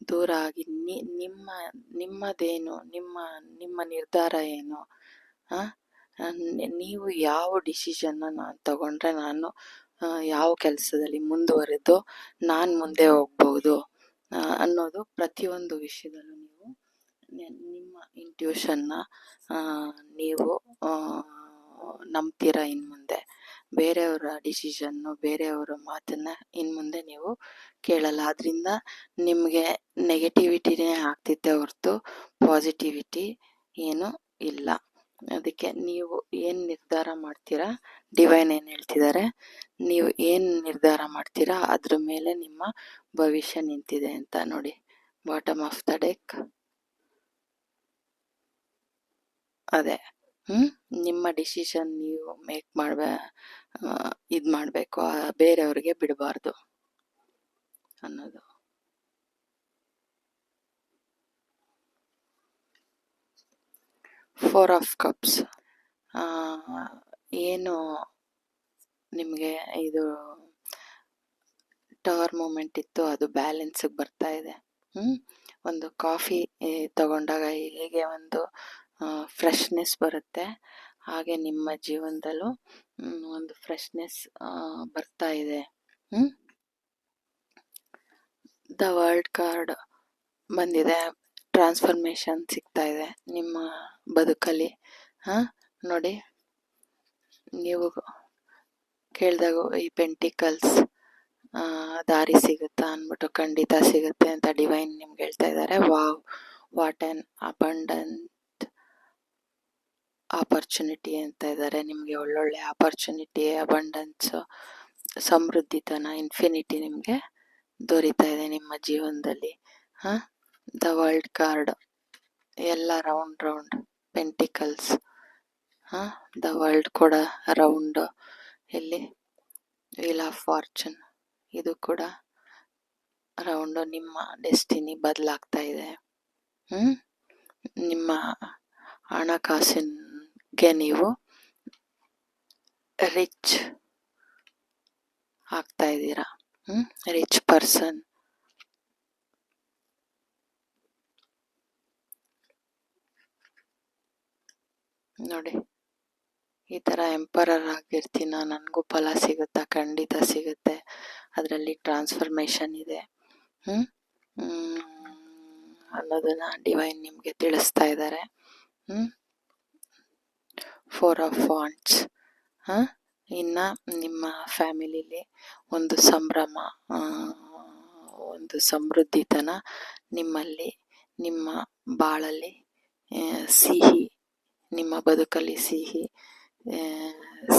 ದೂರ ಆಗಿ ನಿಮ್ಮದೇನು, ನಿಮ್ಮ ನಿರ್ಧಾರ ಏನು, ನೀವು ಯಾವ ಡಿಸಿಷನ್ನ ನಾನು ತಗೊಂಡ್ರೆ ನಾನು ಯಾವ ಕೆಲಸದಲ್ಲಿ ಮುಂದುವರೆದು ನಾನು ಮುಂದೆ ಹೋಗ್ಬೋದು ಅನ್ನೋದು ಪ್ರತಿಯೊಂದು ವಿಷಯದಲ್ಲೂ ನೀವು ನಿಮ್ಮ ಇಂಟ್ಯೂಷನ್ನ ನೀವು ನಂಬ್ತೀರಾ. ಇನ್ನು ಮುಂದೆ ಬೇರೆಯವರ ಡಿಸಿಷನ್ನು, ಬೇರೆಯವರ ಮಾತನ್ನ ಇನ್ನು ಮುಂದೆ ನೀವು ಕೇಳಲ್ಲ. ಅದರಿಂದ ನಿಮಗೆ ನೆಗೆಟಿವಿಟಿನೇ ಆಗ್ತಿದ್ದೆ ಹೊರತು ಪಾಸಿಟಿವಿಟಿ ಏನು ಇಲ್ಲ. ಅದಕ್ಕೆ ನೀವು ಏನು ನಿರ್ಧಾರ ಮಾಡ್ತೀರಾ, ಡಿವೈನ್ ಏನು ಹೇಳ್ತಿದ್ದಾರೆ, ನೀವು ಏನು ನಿರ್ಧಾರ ಮಾಡ್ತೀರಾ ಅದ್ರ ಮೇಲೆ ನಿಮ್ಮ ಭವಿಷ್ಯ ನಿಂತಿದೆ ಅಂತ. ನೋಡಿ, ಬಾಟಮ್ ಆಫ್ ದ ಡೆಕ್ ಅದೇ. ನಿಮ್ಮ ಡಿಸಿಷನ್ ನೀವು ಇದು ಮಾಡಬೇಕು, ಬೇರೆಯವ್ರಿಗೆ ಬಿಡಬಾರ್ದು ಅನ್ನೋದು. Four of cups. ಏನು ನಿಮಗೆ ಇದು ಟವರ್ ಮೂಮೆಂಟ್ ಇತ್ತು, ಅದು ಬ್ಯಾಲೆನ್ಸಿಗೆ ಬರ್ತಾ ಇದೆ. ಒಂದು ಕಾಫಿ ತಗೊಂಡಾಗ ಹೇಗೆ ಒಂದು ಫ್ರೆಶ್ನೆಸ್ ಬರುತ್ತೆ, ಹಾಗೆ ನಿಮ್ಮ ಜೀವನದಲ್ಲೂ ಒಂದು ಫ್ರೆಶ್ನೆಸ್ ಬರ್ತಾ ಇದೆ. ದ ವರ್ಲ್ಡ್ ಕಾರ್ಡ್ ಬಂದಿದೆ. ಟ್ರಾನ್ಸ್ಫಾರ್ಮೇಶನ್ ಸಿಗ್ತಾ ಇದೆ ನಿಮ್ಮ ಬದುಕಲ್ಲಿ. ನೋಡಿ, ನೀವು ಕೇಳಿದಾಗ ಈ ಪೆಂಟಿಕಲ್ಸ್ ದಾರಿ ಸಿಗುತ್ತಾ ಅಂದ್ಬಿಟ್ಟು, ಖಂಡಿತ ಸಿಗುತ್ತೆ ಅಂತ ಡಿವೈನ್ ನಿಮ್ಗೆ ಹೇಳ್ತಾ ಇದ್ದಾರೆ. Wow, what on abundant opportunity ಅಂತ ಇದ್ದಾರೆ. ನಿಮಗೆ ಒಳ್ಳೊಳ್ಳೆ ಆಪರ್ಚುನಿಟಿ, ಅಬಂಡೆನ್ಸ್, ಸಮೃದ್ಧಿತನ, ಇನ್ಫಿನಿಟಿ ನಿಮಗೆ ದೊರೀತಾ ಇದೆ ನಿಮ್ಮ ಜೀವನದಲ್ಲಿ. ದ ವರ್ಲ್ಡ್ ಕಾರ್ಡ್ ಎಲ್ಲ ರೌಂಡ್ ಪೆಂಟಿಕಲ್ಸ್. ದ ವರ್ಲ್ಡ್ ಕೂಡ ರೌಂಡ್. ಇಲ್ಲಿ ವೀಲ್ ಆಫ್ ಫಾರ್ಚೂನ್, ಇದು ಕೂಡ ರೌಂಡ್. ನಿಮ್ಮ ಡೆಸ್ಟಿನಿ ಬದಲಾಗ್ತಾ ಇದೆ. ನಿಮ್ಮ ಹಣಕಾಸಿಗೆ ನೀವು ರಿಚ್ ಆಗ್ತಾ ಇದ್ದೀರಾ. Rich person. ನೋಡಿ, ಈ ಥರ ಎಂಪರರ್ ಆಗಿರ್ತೀನ, ನನಗೂ ಫಲ ಸಿಗುತ್ತಾ? ಖಂಡಿತ ಸಿಗುತ್ತೆ. ಅದರಲ್ಲಿ ಟ್ರಾನ್ಸ್ಫರ್ಮೇಷನ್ ಇದೆ ಅನ್ನೋದನ್ನ ಡಿವೈನ್ ನಿಮಗೆ ತಿಳಿಸ್ತಾ ಇದ್ದಾರೆ. 4 ಆಫ್ ವಾಂಡ್ಸ್. ಇನ್ನು ನಿಮ್ಮ ಫ್ಯಾಮಿಲಿಲಿ ಒಂದು ಸಂಭ್ರಮ, ಒಂದು ಸಮೃದ್ಧಿತನ ನಿಮ್ಮಲ್ಲಿ, ನಿಮ್ಮ ಬಾಳಲ್ಲಿ ಸಿಹಿ, ನಿಮ್ಮ ಬದುಕಲ್ಲಿ ಸಿಹಿ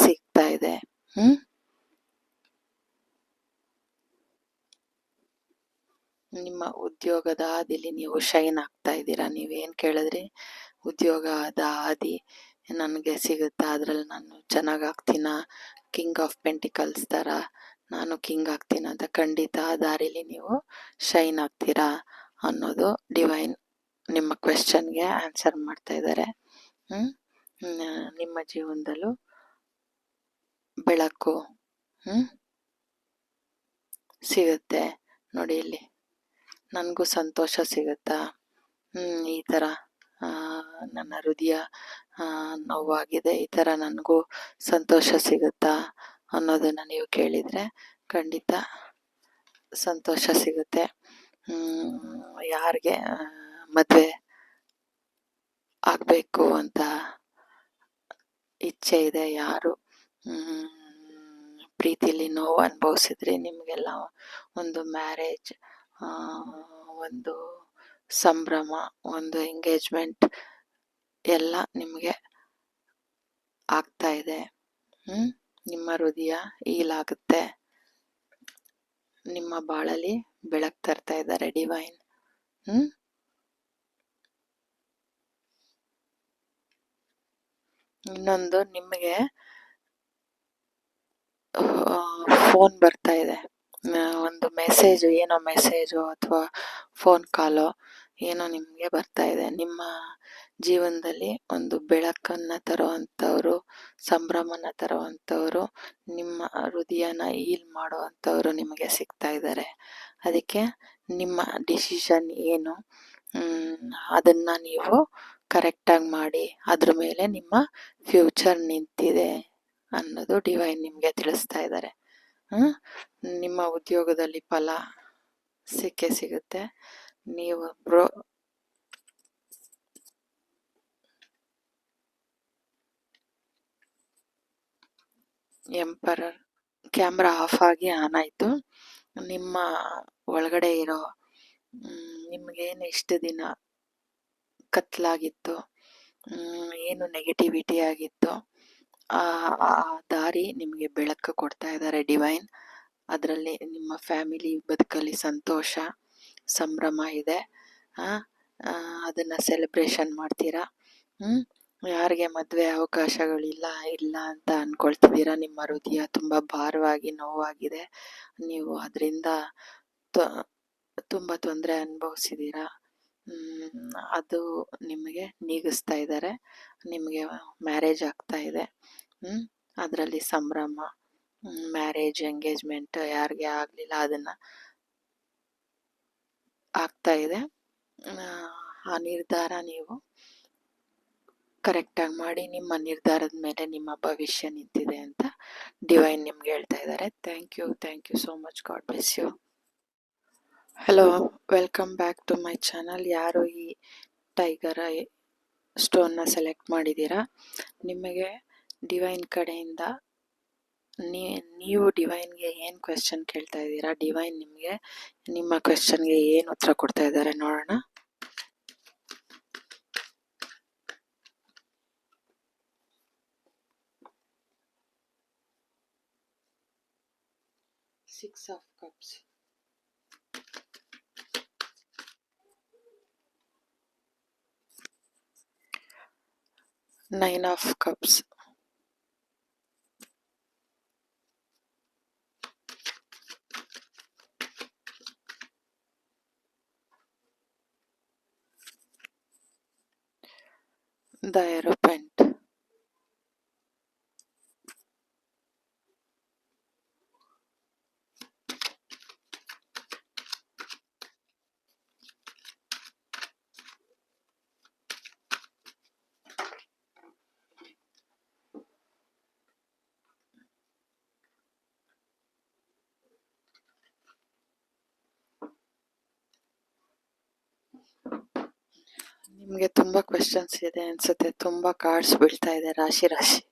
ಸಿಗ್ತಾ ಇದೆ. ನಿಮ್ಮ ಉದ್ಯೋಗದ ಹಾದಿಲಿ ನೀವು ಶೈನ್ ಆಗ್ತಾ ಇದ್ದೀರಾ. ನೀವೇನು ಕೇಳಿದ್ರಿ, ಉದ್ಯೋಗದ ಹಾದಿ ನನಗೆ ಸಿಗುತ್ತಾ, ಅದರಲ್ಲಿ ನಾನು ಚೆನ್ನಾಗಿ ಆಗ್ತೀನ, ಕಿಂಗ್ ಆಫ್ ಪೆಂಟಿಕಲ್ಸ್ ಥರ ನಾನು ಕಿಂಗ್ ಆಗ್ತೀನ ಅಂತ. ಖಂಡಿತ ಆ ದಾರಿಲಿ ನೀವು ಶೈನ್ ಆಗ್ತೀರಾ ಅನ್ನೋದು ಡಿವೈನ್ ನಿಮ್ಮ ಕ್ವೆಶ್ಚನ್ಗೆ ಆನ್ಸರ್ ಮಾಡ್ತಾ ಇದ್ದಾರೆ. ನಿಮ್ಮ ಜೀವನದಲ್ಲೂ ಬೆಳಕು ಸಿಗುತ್ತೆ. ನೋಡಿ, ಇಲ್ಲಿ ನನಗೂ ಸಂತೋಷ ಸಿಗುತ್ತಾ? ಈ ಥರ ನನ್ನ ಹೃದಯ ನೋವಾಗಿದೆ, ಈ ಥರ ನನಗೂ ಸಂತೋಷ ಸಿಗುತ್ತಾ ಅನ್ನೋದನ್ನು ನೀವು ಕೇಳಿದರೆ ಖಂಡಿತ ಸಂತೋಷ ಸಿಗುತ್ತೆ. ಯಾರಿಗೆ ಮದುವೆ ಆಗಬೇಕು ಅಂತ ಇಚ್ಛೆ ಇದೆ, ಯಾರು ಪ್ರೀತಿಲಿ ನೋವು ಅನುಭವಿಸಿದ್ರಿ, ನಿಮಗೆಲ್ಲ ಒಂದು ಮ್ಯಾರೇಜ್, ಒಂದು ಸಂಭ್ರಮ, ಒಂದು ಎಂಗೇಜ್ಮೆಂಟ್ ಎಲ್ಲ ನಿಮಗೆ ಆಗ್ತಾ ಇದೆ. ನಿಮ್ಮ ಹೃದಯ ಹೀಲಾಗುತ್ತೆ. ನಿಮ್ಮ ಬಾಳಲ್ಲಿ ಬೆಳಕು ತರ್ತಾ ಇದ್ದಾರೆ ಡಿವೈನ್. ಇನ್ನೊಂದು, ನಿಮಗೆ ಫೋನ್ ಬರ್ತಾ ಇದೆ, ಒಂದು ಮೆಸೇಜು, ಏನೋ ಮೆಸೇಜು ಅಥವಾ ಫೋನ್ ಕಾಲೋ ಏನೋ ನಿಮಗೆ ಬರ್ತಾ ಇದೆ. ನಿಮ್ಮ ಜೀವನದಲ್ಲಿ ಒಂದು ಬೆಳಕನ್ನು ತರುವಂಥವ್ರು, ಸಂಭ್ರಮನ ತರುವಂಥವ್ರು, ನಿಮ್ಮ ಹೃದಯನ ಹೀಲ್ ಮಾಡುವಂಥವ್ರು ನಿಮಗೆ ಸಿಗ್ತಾ ಇದ್ದಾರೆ. ಅದಕ್ಕೆ ನಿಮ್ಮ ಡಿಸಿಷನ್ ಏನು, ಅದನ್ನು ನೀವು ಕರೆಕ್ಟಾಗಿ ಮಾಡಿ, ಅದ್ರ ಮೇಲೆ ನಿಮ್ಮ ಫ್ಯೂಚರ್ ನಿಂತಿದೆ ಅನ್ನೋದು ಡಿವೈನ್ ನಿಮಗೆ ತಿಳಿಸ್ತಾ ಇದ್ದಾರೆ. ನಿಮ್ಮ ಉದ್ಯೋಗದಲ್ಲಿ ಫಲ ಸಿಕ್ಕೇ ಸಿಗುತ್ತೆ. ನೀವು ಎಂಪರರ್. ಕ್ಯಾಮ್ರಾ ಆಫ್ ಆಗಿ ಆನ್ ಆಯಿತು. ನಿಮ್ಮ ಒಳಗಡೆ ಇರೋ ನಿಮಗೇನು ಇಷ್ಟು ದಿನ ಕತ್ಲಾಗಿತ್ತು, ಏನು ನೆಗೆಟಿವಿಟಿ ಆಗಿತ್ತು, ಆ ದಾರಿ ನಿಮಗೆ ಬೆಳಕು ಕೊಡ್ತಾ ಇದ್ದಾರೆ ಡಿವೈನ್. ಅದರಲ್ಲಿ ನಿಮ್ಮ ಫ್ಯಾಮಿಲಿ ಬದುಕಲ್ಲಿ ಸಂತೋಷ, ಸಂಭ್ರಮ ಇದೆ. ಅದನ್ನು ಸೆಲೆಬ್ರೇಷನ್ ಮಾಡ್ತೀರಾ. ಯಾರಿಗೆ ಮದುವೆ ಅವಕಾಶಗಳಿಲ್ಲ ಅಂತ ಅಂದ್ಕೊಳ್ತಿದ್ದೀರಾ, ನಿಮ್ಮ ಹೃದಯ ತುಂಬ ಭಾರವಾಗಿ ನೋವಾಗಿದೆ, ನೀವು ಅದರಿಂದ ತುಂಬ ತೊಂದರೆ ಅನುಭವಿಸಿದ್ದೀರಾ, ಅದು ನಿಮಗೆ ನೀಗಿಸ್ತಾ ಇದ್ದಾರೆ. ನಿಮಗೆ ಮ್ಯಾರೇಜ್ ಆಗ್ತಾ ಇದೆ. ಅದರಲ್ಲಿ ಸಂಭ್ರಮ, ಮ್ಯಾರೇಜ್, ಎಂಗೇಜ್ಮೆಂಟ್ ಯಾರಿಗೆ ಆಗಲಿಲ್ಲ ಅದನ್ನು ಆಗ್ತಾ ಇದೆ. ಆ ನಿರ್ಧಾರ ನೀವು ಕರೆಕ್ಟಾಗಿ ಮಾಡಿ, ನಿಮ್ಮ ನಿರ್ಧಾರದ ಮೇಲೆ ನಿಮ್ಮ ಭವಿಷ್ಯ ನಿಂತಿದೆ ಅಂತ ಡಿವೈನ್ ನಿಮ್ಗೆ ಹೇಳ್ತಾ ಇದ್ದಾರೆ. Thank you so much. God bless you. Hello, welcome back to my channel. ಯಾರು ಈ ಟೈಗರ್ ಸ್ಟೋನ್ನ ಸೆಲೆಕ್ಟ್ ಮಾಡಿದ್ದೀರಾ, ನಿಮಗೆ ಡಿವೈನ್ ಕಡೆಯಿಂದ ನೀವು ಡಿವೈನ್ಗೆ ಏನು ಕ್ವೆಶ್ಚನ್ ಕೇಳ್ತಾ ಇದ್ದೀರಾ, ಡಿವೈನ್ ನಿಮಗೆ ನಿಮ್ಮ ಕ್ವೆಶ್ಚನ್ಗೆ ಏನು ಉತ್ತರ ಕೊಡ್ತಾ ಇದ್ದಾರೆ ನೋಡೋಣ. 6 of cups, 9 of cups, the Hierophant, ನಿಮಗೆ ತುಂಬ ಕ್ವೆಶನ್ಸ್ ಇದೆ ಅನ್ಸುತ್ತೆ, ತುಂಬ ಕಾರ್ಡ್ಸ್ ಬೀಳ್ತಾ ಇದೆ ರಾಶಿ ರಾಶಿ.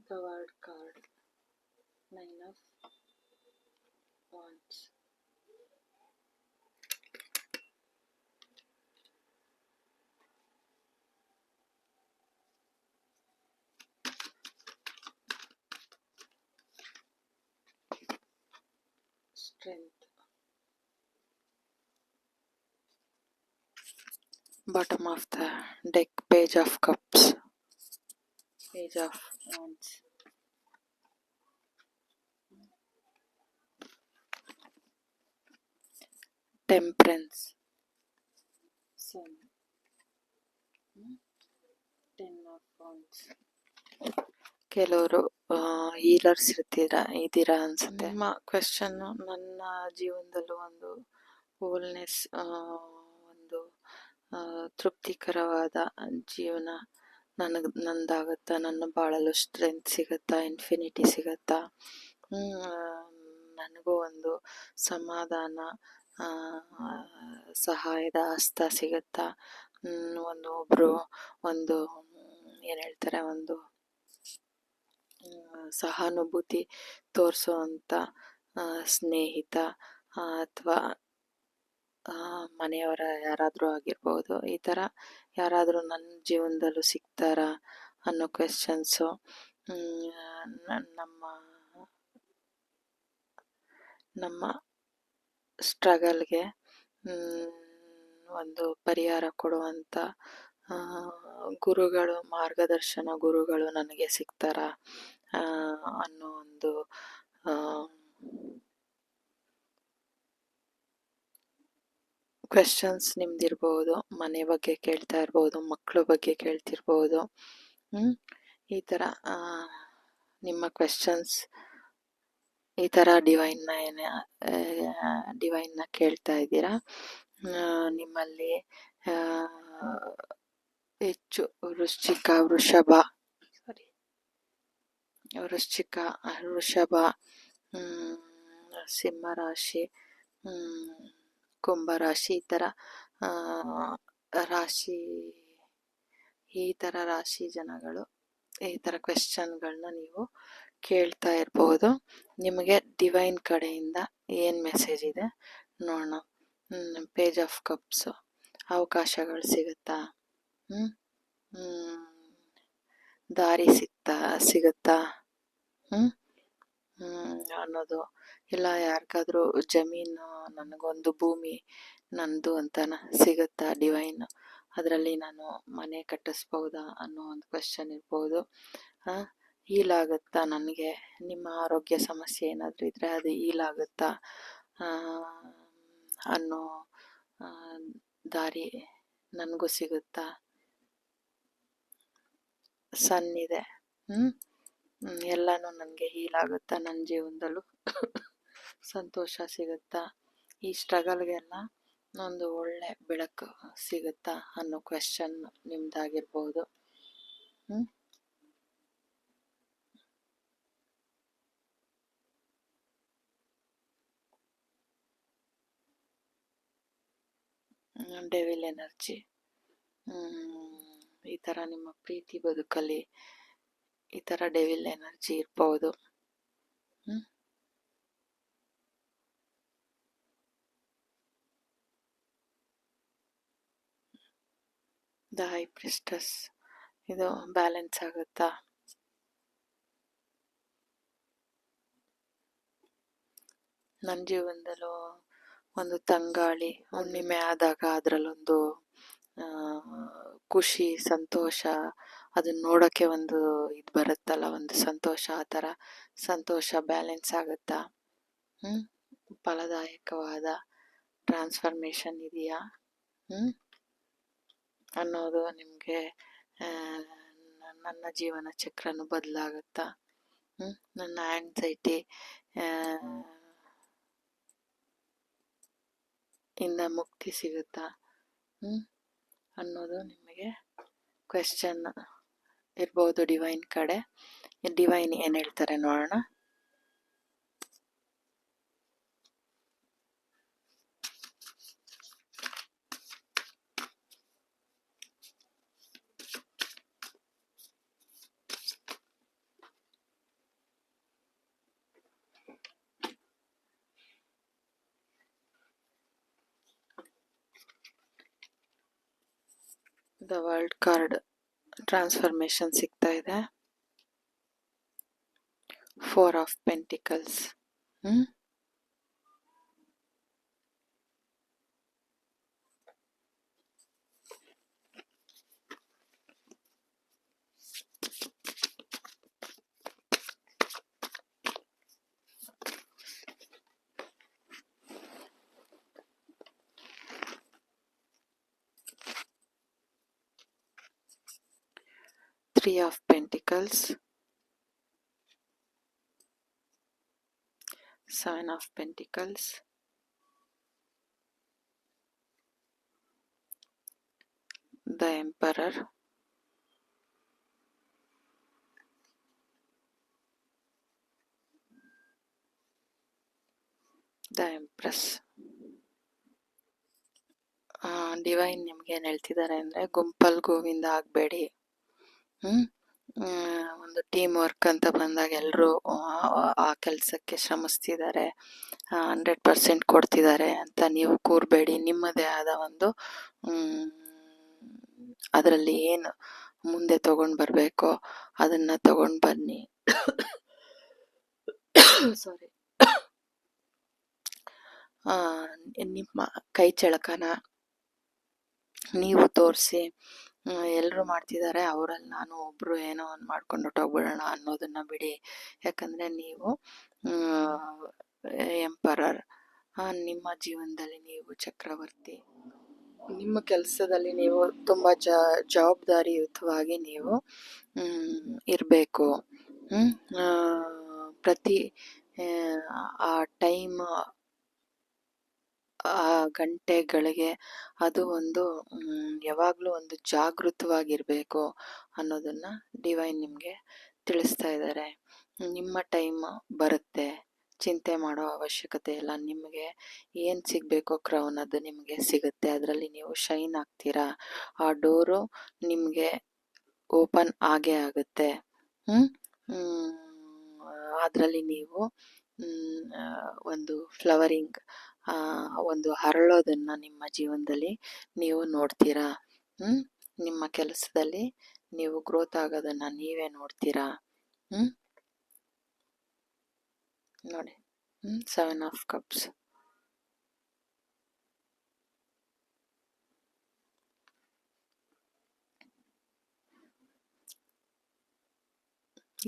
The word card, 9 of wands, strength, bottom of the deck, page of cups, page of wands, temperance, sun, 10 of wands. ಕೆಲವರು ಹೀಲರ್ಸ್ ಇದ್ದೀರಾ ಅನ್ಸುತ್ತೆ. ನಿಮ್ಮ ಕ್ವೆಶನ್, ನನ್ನ ಜೀವನದಲ್ಲೂ ಒಂದು ಹೋಲ್ನೆಸ್, ಒಂದು ತೃಪ್ತಿಕರವಾದ ಜೀವನ ನಂದಾಗುತ್ತಾ, ನನ್ನ ಬಾಳಲು ಸ್ಟ್ರೆಂತ್ ಸಿಗುತ್ತಾ, ಇನ್ಫಿನಿಟಿ ಸಿಗುತ್ತಾ, ನನಗೂ ಒಂದು ಸಮಾಧಾನ, ಸಹಾಯದ ಹಸ್ತ ಸಿಗುತ್ತಾ, ಒಬ್ರು ಒಂದು ಏನು ಹೇಳ್ತಾರೆ, ಒಂದು ಸಹಾನುಭೂತಿ ತೋರಿಸುವಂಥ ಸ್ನೇಹಿತ ಅಥವಾ ಮನೆಯವರ ಯಾರಾದರೂ ಆಗಿರ್ಬೋದು, ಈ ಥರ ಯಾರಾದರೂ ನನ್ನ ಜೀವನದಲ್ಲೂ ಸಿಗ್ತಾರಾ ಅನ್ನೋ ಕ್ವೆಶನ್ಸು. ನಮ್ಮ ಸ್ಟ್ರಗಲ್ಗೆ ಒಂದು ಪರಿಹಾರ ಕೊಡುವಂಥ ಗುರುಗಳು, ಮಾರ್ಗದರ್ಶನ ಗುರುಗಳು ನನಗೆ ಸಿಗ್ತಾರಾ ಅನ್ನೋ ಒಂದು ಕ್ವೆಶನ್ಸ್ ನಿಮ್ದಿರ್ಬೋದು. ಮನೆ ಬಗ್ಗೆ ಕೇಳ್ತಾ ಇರ್ಬೋದು, ಮಕ್ಕಳ ಬಗ್ಗೆ ಕೇಳ್ತಿರ್ಬೋದು. ಈ ಥರ ನಿಮ್ಮ ಕ್ವೆಶನ್ಸ್ ಈ ಥರ ಡಿವೈನ್ನ ಕೇಳ್ತಾ ಇದ್ದೀರಾ. ನಿಮ್ಮಲ್ಲಿ ಹೆಚ್ಚು ವೃಷಭ, ಸಿಂಹರಾಶಿ, ಕುಂಭರಾಶಿ, ಈ ಥರ ರಾಶಿ ಜನಗಳು ಈ ಥರ ಕ್ವೆಶನ್ಗಳನ್ನ ನೀವು ಕೇಳ್ತಾ ಇರ್ಬೋದು. ನಿಮಗೆ ಡಿವೈನ್ ಕಡೆಯಿಂದ ಏನು ಮೆಸೇಜ್ ಇದೆ ನೋಡೋಣ. ಪೇಜ್ ಆಫ್ ಕಪ್ಸು, ಅವಕಾಶಗಳು ಸಿಗುತ್ತಾ, ದಾರಿ ಸಿಗುತ್ತಾ ಅನ್ನೋದು, ಇಲ್ಲ ಯಾರಿಗಾದ್ರೂ ಜಮೀನು, ನನಗೊಂದು ಭೂಮಿ ನಂದು ಅಂತ ಸಿಗುತ್ತಾ ಡಿವೈನ್, ಅದರಲ್ಲಿ ನಾನು ಮನೆ ಕಟ್ಟಿಸ್ಬೋದಾ ಅನ್ನೋ ಒಂದು ಕ್ವೆಶನ್ ಇರ್ಬೋದು. ಹೀಲಾಗುತ್ತಾ ನನಗೆ, ನಿಮ್ಮ ಆರೋಗ್ಯ ಸಮಸ್ಯೆ ಏನಾದರೂ ಇದ್ದರೆ ಅದು ಹೀಲಾಗುತ್ತಾ ಅನ್ನೋ ದಾರಿ ನನಗೂ ಸಿಗುತ್ತಾ. ಸನ್ ಇದೆ, ಎಲ್ಲನೂ ನನಗೆ ಹೀಲಾಗುತ್ತಾ, ನನ್ನ ಜೀವನದಲ್ಲೂ ಸಂತೋಷ ಸಿಗುತ್ತಾ, ಈ ಸ್ಟ್ರಗಲ್ಗೆಲ್ಲ ಒಂದು ಒಳ್ಳೆ ಬೆಳಕು ಸಿಗುತ್ತಾ ಅನ್ನೋ ಕ್ವೆಶನ್ ನಿಮ್ದಾಗಿರ್ಬೋದು. ಡೆವಿಲ್ ಎನರ್ಜಿ, ಈ ಥರ ನಿಮ್ಮ ಪ್ರೀತಿ ಬದುಕಲ್ಲಿ ಈ ಥರ ಡೆವಿಲ್ ಎನರ್ಜಿ ಇರ್ಬೋದು. ದ ಹೈ ಪ್ರಿಸ್ಟಸ್ ಇದು ಬ್ಯಾಲೆನ್ಸ್ ಆಗುತ್ತಾ? ನನ್ನ ಜೀವನದಲ್ಲೂ ಒಂದು ತಂಗಾಳಿ ಹುಣ್ಣಿಮೆ ಆದಾಗ ಅದರಲ್ಲೊಂದು ಖುಷಿ, ಸಂತೋಷ, ಅದನ್ನ ನೋಡೋಕ್ಕೆ ಒಂದು ಇದು ಬರುತ್ತಲ್ಲ, ಒಂದು ಸಂತೋಷ, ಆ ಥರ ಸಂತೋಷ ಬ್ಯಾಲೆನ್ಸ್ ಆಗುತ್ತಾ? ಫಲದಾಯಕವಾದ ಟ್ರಾನ್ಸ್ಫರ್ಮೇಷನ್ ಇದೆಯಾ ಅನ್ನೋದು ನಿಮಗೆ ನನ್ನ ಜೀವನ ಚಕ್ರನು ಬದಲಾಗುತ್ತಾ? ನನ್ನ ಆಂಗ್ಸೈಟಿ ಇಂದ ಮುಕ್ತಿ ಸಿಗುತ್ತಾ ಅನ್ನೋದು ನಿಮಗೆ ಕ್ವೆಶ್ಚನ್ ಇರ್ಬೋದು ಡಿವೈನ್ ಕಡೆ. ಡಿವೈನ್ ಏನು ಹೇಳ್ತಾರೆ ನೋಡೋಣ. ದ ವರ್ಲ್ಡ್ ಕಾರ್ಡ್ ಟ್ರಾನ್ಸ್ಫರ್ಮೇಷನ್ ಸಿಗ್ತಾ ಇದೆ. 4 of pentacles. 3 of Pentacles, 7 of Pentacles, the Emperor, the Empress. Divine ನಿಮ್ಗೆ ಏನು ಹೇಳ್ತಿದ್ದಾರೆ ಅಂದರೆ, ಗುಂಪಲ್ ಗೋವಿಂದ ಆಗಬೇಡಿ. ಒಂದು ಟೀಮ್ ವರ್ಕ್ ಅಂತ ಬಂದಾಗ ಎಲ್ಲರೂ ಆ ಕೆಲಸಕ್ಕೆ ಶ್ರಮಿಸ್ತಿದ್ದಾರೆ, 100% ಕೊಡ್ತಿದ್ದಾರೆ ಅಂತ ನೀವು ಕೂರಬೇಡಿ. ನಿಮ್ಮದೇ ಆದ ಒಂದು ಅದರಲ್ಲಿ ಏನು ಮುಂದೆ ತಗೊಂಡು ಬರಬೇಕೋ ಅದನ್ನು ತಗೊಂಡು ಬನ್ನಿ. ಸಾರಿ. ನಿಮ್ಮ ಕೈ ಚಳಕನ ನೀವು ತೋರಿಸಿ, ಎಲ್ಲರೂ ಮಾಡ್ತಿದ್ದಾರೆ ಅವರಲ್ಲಿ ನಾನು ಒಬ್ಬರು ಏನೋ ಒಂದು ಮಾಡ್ಕೊಂಡು ಹೊಟ್ಟೋಗ್ಬಿಡೋಣ ಅನ್ನೋದನ್ನು ಬಿಡಿ. ಯಾಕಂದರೆ ನೀವು ಎಂಪರರ್, ನಿಮ್ಮ ಜೀವನದಲ್ಲಿ ನೀವು ಚಕ್ರವರ್ತಿ. ನಿಮ್ಮ ಕೆಲಸದಲ್ಲಿ ನೀವು ತುಂಬ ಜವಾಬ್ದಾರಿಯುತವಾಗಿ ನೀವು ಇರಬೇಕು. ಪ್ರತಿ ಆ ಟೈಮ್, ಆ ಗಂಟೆಗಳಿಗೆ ಅದು ಒಂದು ಯಾವಾಗಲೂ ಒಂದು ಜಾಗೃತವಾಗಿರಬೇಕು ಅನ್ನೋದನ್ನು ಡಿವೈನ್ ನಿಮಗೆ ತಿಳಿಸ್ತಾ ಇದ್ದಾರೆ. ನಿಮ್ಮ ಟೈಮ್ ಬರುತ್ತೆ, ಚಿಂತೆ ಮಾಡೋ ಅವಶ್ಯಕತೆ ಇಲ್ಲ. ನಿಮಗೆ ಏನು ಸಿಗಬೇಕೋ ಕ್ರೌನ್ ಅದು ನಿಮಗೆ ಸಿಗುತ್ತೆ. ಅದರಲ್ಲಿ ನೀವು ಶೈನ್ ಆಗ್ತೀರಾ. ಆ ಡೋರು ನಿಮಗೆ ಓಪನ್ ಆಗೇ ಆಗುತ್ತೆ. ಅದರಲ್ಲಿ ನೀವು ಒಂದು ಫ್ಲವರಿಂಗ್, ಒಂದು ಹರಳೋದನ್ನು ನಿಮ್ಮ ಜೀವನದಲ್ಲಿ ನೀವು ನೋಡ್ತೀರಾ. ನಿಮ್ಮ ಕೆಲಸದಲ್ಲಿ ನೀವು ಗ್ರೋತ್ ಆಗೋದನ್ನು ನೀವೇ ನೋಡ್ತೀರಾ. ನೋಡಿ, 7 ಆಫ್ ಕಪ್ಸ್.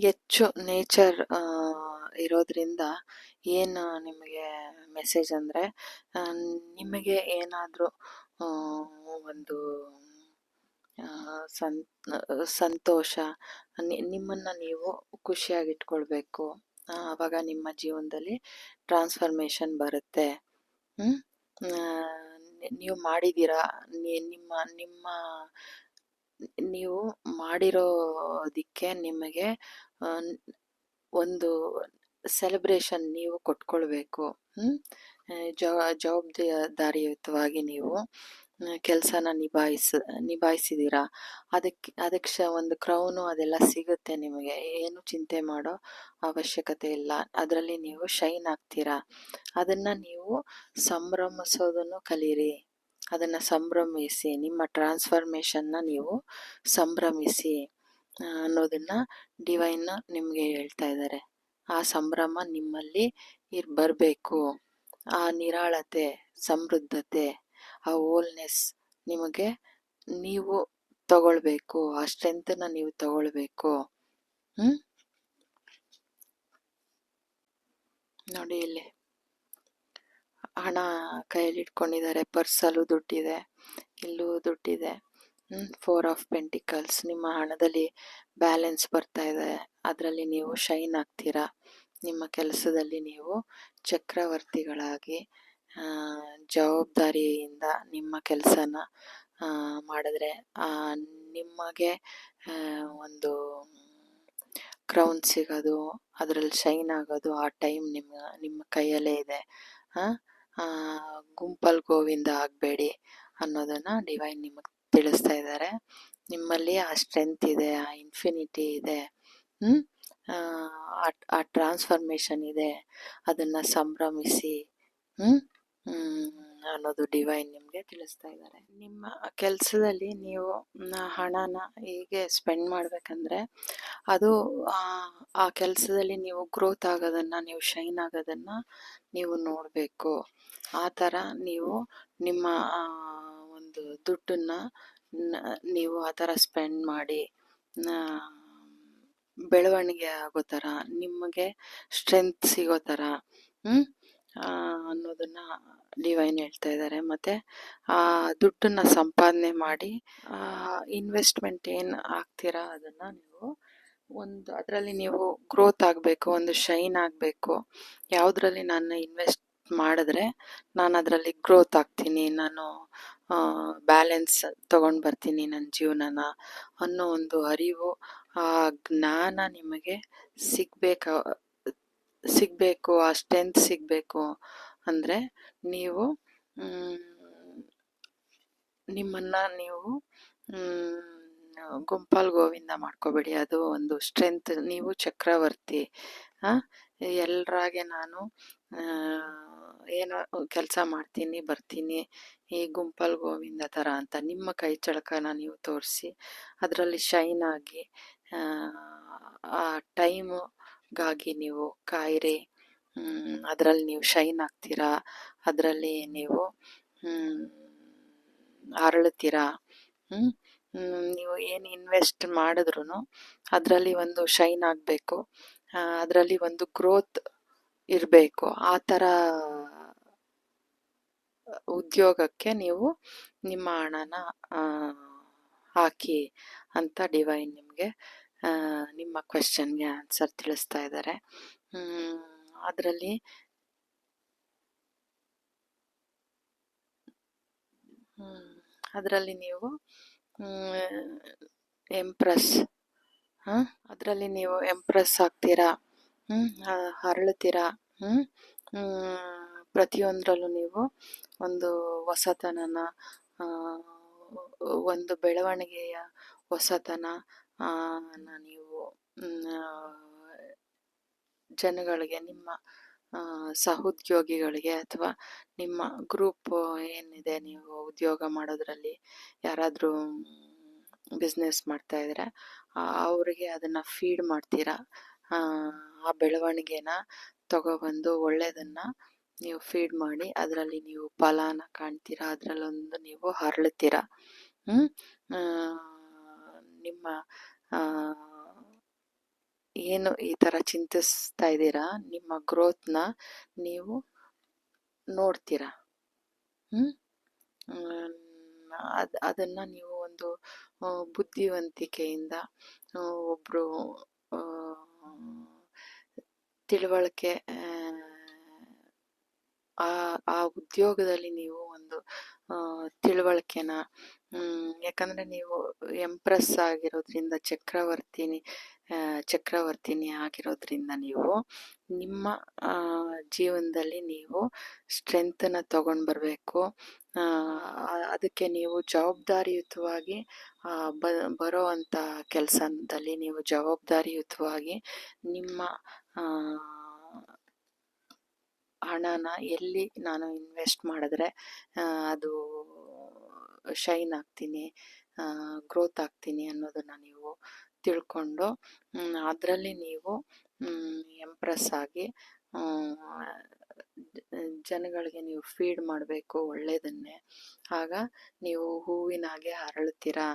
ಹೆಚ್ಚು ನೇಚರ್ ಇರೋದ್ರಿಂದ ಏನು ನಿಮಗೆ ಮೆಸೇಜ್ ಅಂದರೆ, ನಿಮಗೆ ಏನಾದರೂ ಒಂದು ಸಂತೋಷ, ನಿಮ್ಮನ್ನು ನೀವು ಖುಷಿಯಾಗಿಟ್ಕೊಳ್ಬೇಕು. ಆವಾಗ ನಿಮ್ಮ ಜೀವನದಲ್ಲಿ ಟ್ರಾನ್ಸ್ಫರ್ಮೇಷನ್ ಬರುತ್ತೆ. ನೀವು ಮಾಡಿದ್ದೀರಾ, ನೀವು ಮಾಡಿರೋದಕ್ಕೆ ನಿಮಗೆ ಒಂದು ಸೆಲೆಬ್ರೇಷನ್ ನೀವು ಕೊಟ್ಕೊಳ್ಬೇಕು. ಜವಾಬ್ದಾರಿಯುತವಾಗಿ ನೀವು ಕೆಲಸನ ನಿಭಾಯಿಸಿದ್ದೀರಾ, ಅದಕ್ಕೆ ಒಂದು ಕ್ರೌನು ಅದೆಲ್ಲ ಸಿಗುತ್ತೆ ನಿಮಗೆ. ಏನು ಚಿಂತೆ ಮಾಡೋ ಅವಶ್ಯಕತೆ ಇಲ್ಲ. ಅದರಲ್ಲಿ ನೀವು ಶೈನ್ ಆಗ್ತೀರಾ. ಅದನ್ನು ನೀವು ಸಂಭ್ರಮಿಸೋದನ್ನು ಕಲೀರಿ. ಅದನ್ನು ಸಂಭ್ರಮಿಸಿ, ನಿಮ್ಮ ಟ್ರಾನ್ಸ್ಫಾರ್ಮೇಷನ್ನ ನೀವು ಸಂಭ್ರಮಿಸಿ ಅನ್ನೋದನ್ನ ಡಿವೈನ್ ನಿಮಗೆ ಹೇಳ್ತಾ ಇದ್ದಾರೆ. ಆ ಸಂಭ್ರಮ ನಿಮ್ಮಲ್ಲಿ ಬರಬೇಕು. ಆ ನಿರಾಳತೆ, ಸಮೃದ್ಧತೆ, ಆ ಹೋಲ್ನೆಸ್ ನಿಮಗೆ ನೀವು ತಗೊಳ್ಬೇಕು. ಆ ಸ್ಟ್ರೆಂತನ್ನ ನೀವು ತಗೊಳ್ಬೇಕು. ನೋಡಿ, ಇಲ್ಲಿ ಹಣ ಕೈಯಲ್ಲಿ ಇಟ್ಕೊಂಡಿದ್ದಾರೆ, ಪರ್ಸಲ್ಲೂ ದುಡ್ಡಿದೆ, ಇಲ್ಲೂ ದುಡ್ಡಿದೆ. 4 ಆಫ್ ಪೆಂಟಿಕಲ್ಸ್. ನಿಮ್ಮ ಹಣದಲ್ಲಿ ಬ್ಯಾಲೆನ್ಸ್ ಬರ್ತಾ ಇದೆ. ಅದರಲ್ಲಿ ನೀವು ಶೈನ್ ಆಗ್ತೀರಾ. ನಿಮ್ಮ ಕೆಲಸದಲ್ಲಿ ನೀವು ಚಕ್ರವರ್ತಿಗಳಾಗಿ ಜವಾಬ್ದಾರಿಯಿಂದ ನಿಮ್ಮ ಕೆಲಸನ ಮಾಡಿದ್ರೆ ನಿಮಗೆ ಒಂದು ಕ್ರೌನ್ ಸಿಗೋದು, ಅದರಲ್ಲಿ ಶೈನ್ ಆಗೋದು, ಆ ಟೈಮ್ ನಿಮ್ಮ ಕೈಯಲ್ಲೇ ಇದೆ. ಗುಂಪಲ್ ಗೋವಿಂದ ಆಗಬೇಡಿ ಅನ್ನೋದನ್ನು ಡಿವೈನ್ ನಿಮಗೆ ತಿಳಿಸ್ತಾ ಇದ್ದಾರೆ. ನಿಮ್ಮಲ್ಲಿ ಆ ಸ್ಟ್ರೆಂತ್ ಇದೆ, ಆ ಇನ್ಫಿನಿಟಿ ಇದೆ, ಆ ಟ್ರಾನ್ಸ್ಫಾರ್ಮೇಷನ್ ಇದೆ. ಅದನ್ನು ಸಂಭ್ರಮಿಸಿ ಅನ್ನೋದು ಡಿವೈನ್ ನಿಮಗೆ ತಿಳಿಸ್ತಾ ಇದ್ದಾರೆ. ನಿಮ್ಮ ಕೆಲಸದಲ್ಲಿ ನೀವು ಹಣನ ಹೇಗೆ ಸ್ಪೆಂಡ್ ಮಾಡಬೇಕಂದ್ರೆ, ಅದು ಆ ಕೆಲಸದಲ್ಲಿ ನೀವು ಗ್ರೋತ್ ಆಗೋದನ್ನು, ನೀವು ಶೈನ್ ಆಗೋದನ್ನು ನೀವು ನೋಡಬೇಕು. ಆ ಥರ ನೀವು ನಿಮ್ಮ ಒಂದು ದುಡ್ಡನ್ನು ನೀವು ಆ ಥರ ಸ್ಪೆಂಡ್ ಮಾಡಿ ಬೆಳವಣಿಗೆ ಆಗೋ ಥರ, ನಿಮಗೆ ಸ್ಟ್ರೆಂತ್ ಸಿಗೋ ಥರ ಅನ್ನೋದನ್ನ ಡಿವೈನ್ ಹೇಳ್ತಾ ಇದ್ದಾರೆ. ಮತ್ತು ಆ ದುಡ್ಡನ್ನು ಸಂಪಾದನೆ ಮಾಡಿ ಇನ್ವೆಸ್ಟ್ಮೆಂಟ್ ಏನು ಆಗ್ತೀರಾ ಅದನ್ನು ನೀವು ಅದರಲ್ಲಿ ನೀವು ಗ್ರೋತ್ ಆಗಬೇಕು, ಒಂದು ಶೈನ್ ಆಗಬೇಕು. ಯಾವುದರಲ್ಲಿ ನಾನು ಇನ್ವೆಸ್ಟ್ ಮಾಡಿದ್ರೆ ನಾನು ಅದರಲ್ಲಿ ಗ್ರೋತ್ ಆಗ್ತೀನಿ, ನಾನು ಬ್ಯಾಲೆನ್ಸ್ ತೊಗೊಂಡು ಬರ್ತೀನಿ ನನ್ನ ಜೀವನನ ಅನ್ನೋ ಒಂದು ಅರಿವು, ಆ ಜ್ಞಾನ ನಿಮಗೆ ಸಿಗಬೇಕು. ಆ ಸ್ಟ್ರೆಂತ್ ಸಿಗಬೇಕು ಅಂದರೆ ನೀವು ನಿಮ್ಮನ್ನು ನೀವು ಗುಂಪಲ್ ಗೋವಿಂದ ಮಾಡ್ಕೋಬೇಡಿ. ಅದು ಒಂದು ಸ್ಟ್ರೆಂತ್. ನೀವು ಚಕ್ರವರ್ತಿ. ಎಲ್ಲರಾಗೆ ನಾನು ಏನೋ ಕೆಲಸ ಮಾಡ್ತೀನಿ ಬರ್ತೀನಿ, ಈ ಗುಂಪಲ್ ಗೋವಿಂದ ಥರ ಅಂತ ನಿಮ್ಮ ಕೈ ಚಳಕನ ನೀವು ತೋರಿಸಿ ಅದರಲ್ಲಿ ಶೈನ್ ಆಗಿ ಆ ಟೈಮ್ಗಾಗಿ ನೀವು ಕಾಯಿರಿ. ಅದರಲ್ಲಿ ನೀವು ಶೈನ್ ಆಗ್ತೀರಾ, ಅದರಲ್ಲಿ ನೀವು ಅರಳುತ್ತೀರಾ. ನೀವು ಏನು ಇನ್ವೆಸ್ಟ್ ಮಾಡಿದ್ರು ಅದರಲ್ಲಿ ಒಂದು ಶೈನ್ ಆಗಬೇಕು, ಅದರಲ್ಲಿ ಒಂದು ಗ್ರೋತ್ ಇರಬೇಕು. ಆ ಥರ ಉದ್ಯೋಗಕ್ಕೆ ನೀವು ನಿಮ್ಮ ಹಣನ ಹಾಕಿ ಅಂತ ಡಿವೈನ್ ನಿಮಗೆ ನಿಮ್ಮ ಕ್ವೆಶ್ಚನ್ಗೆ ಆನ್ಸರ್ ತಿಳಿಸ್ತಾ ಇದ್ದಾರೆ. ಅದರಲ್ಲಿ ನೀವು ಅದರಲ್ಲಿ ನೀವು ಎಂಪ್ರೆಸ್ ಆಗ್ತೀರಾ, ಹರಳುತ್ತೀರಾ. ಪ್ರತಿಯೊಂದರಲ್ಲೂ ನೀವು ಒಂದು ಹೊಸತನನ, ಒಂದು ಬೆಳವಣಿಗೆಯ ಹೊಸತನ ನೀವು ಜನಗಳಿಗೆ, ನಿಮ್ಮ ಸಹೋದ್ಯೋಗಿಗಳಿಗೆ ಅಥವಾ ನಿಮ್ಮ ಗ್ರೂಪ್ ಏನಿದೆ, ನೀವು ಉದ್ಯೋಗ ಮಾಡೋದ್ರಲ್ಲಿ ಯಾರಾದರೂ ಬಿಸ್ನೆಸ್ ಮಾಡ್ತಾ ಇದ್ರೆ ಅವರಿಗೆ ಅದನ್ನು ಫೀಡ್ ಮಾಡ್ತೀರಾ. ಆ ಬೆಳವಣಿಗೆನ ತಗೊಬಂದು ಒಳ್ಳೆಯದನ್ನು ನೀವು ಫೀಡ್ ಮಾಡಿ ಅದರಲ್ಲಿ ನೀವು ಫಲನ ಕಾಣ್ತೀರಾ, ಅದರಲ್ಲೊಂದು ನೀವು ಹರಳುತ್ತೀರಾ. ನಿಮ್ಮ ಏನು ಈ ಥರ ಚಿಂತಿಸ್ತಾ ಇದ್ದೀರಾ, ನಿಮ್ಮ ಗ್ರೋತ್ನ ನೀವು ನೋಡ್ತೀರಾ. ಅದನ್ನು ನೀವು ಒಂದು ಬುದ್ಧಿವಂತಿಕೆಯಿಂದ, ಒಬ್ಬರು ತಿಳುವಳಿಕೆ, ಆ ಉದ್ಯೋಗದಲ್ಲಿ ನೀವು ಒಂದು ತಿಳುವಳಿಕೆನ, ಯಾಕಂದರೆ ನೀವು ಎಂಪ್ರೆಸ್ ಆಗಿರೋದ್ರಿಂದ, ಚಕ್ರವರ್ತಿನಿ ಆಗಿರೋದ್ರಿಂದ ನೀವು ನಿಮ್ಮ ಜೀವನದಲ್ಲಿ ನೀವು ಸ್ಟ್ರೆಂತನ್ನ ತಗೊಂಡು ಬರಬೇಕು. ಅದಕ್ಕೆ ನೀವು ಜವಾಬ್ದಾರಿಯುತವಾಗಿ ಬರೋ ಅಂಥ ಕೆಲಸದಲ್ಲಿ ನೀವು ಜವಾಬ್ದಾರಿಯುತವಾಗಿ ನಿಮ್ಮ ಹಣನ ಎಲ್ಲಿ ನಾನು ಇನ್ವೆಸ್ಟ್ ಮಾಡಿದ್ರೆ ಅದು ಶೈನ್ ಆಗ್ತೀನಿ, ಗ್ರೋತ್ ಆಗ್ತೀನಿ ಅನ್ನೋದನ್ನು ನೀವು ತಿಳ್ಕೊಂಡು ಅದರಲ್ಲಿ ನೀವು ಎಂಪ್ರೆಸ್ ಆಗಿ ಜನಗಳಿಗೆ ನೀವು ಫೀಡ್ ಮಾಡಬೇಕು ಒಳ್ಳೆಯದನ್ನೇ. ಆಗ ನೀವು ಹೂವಿನಾಗೆ ಅರಳ್ತೀರಾ,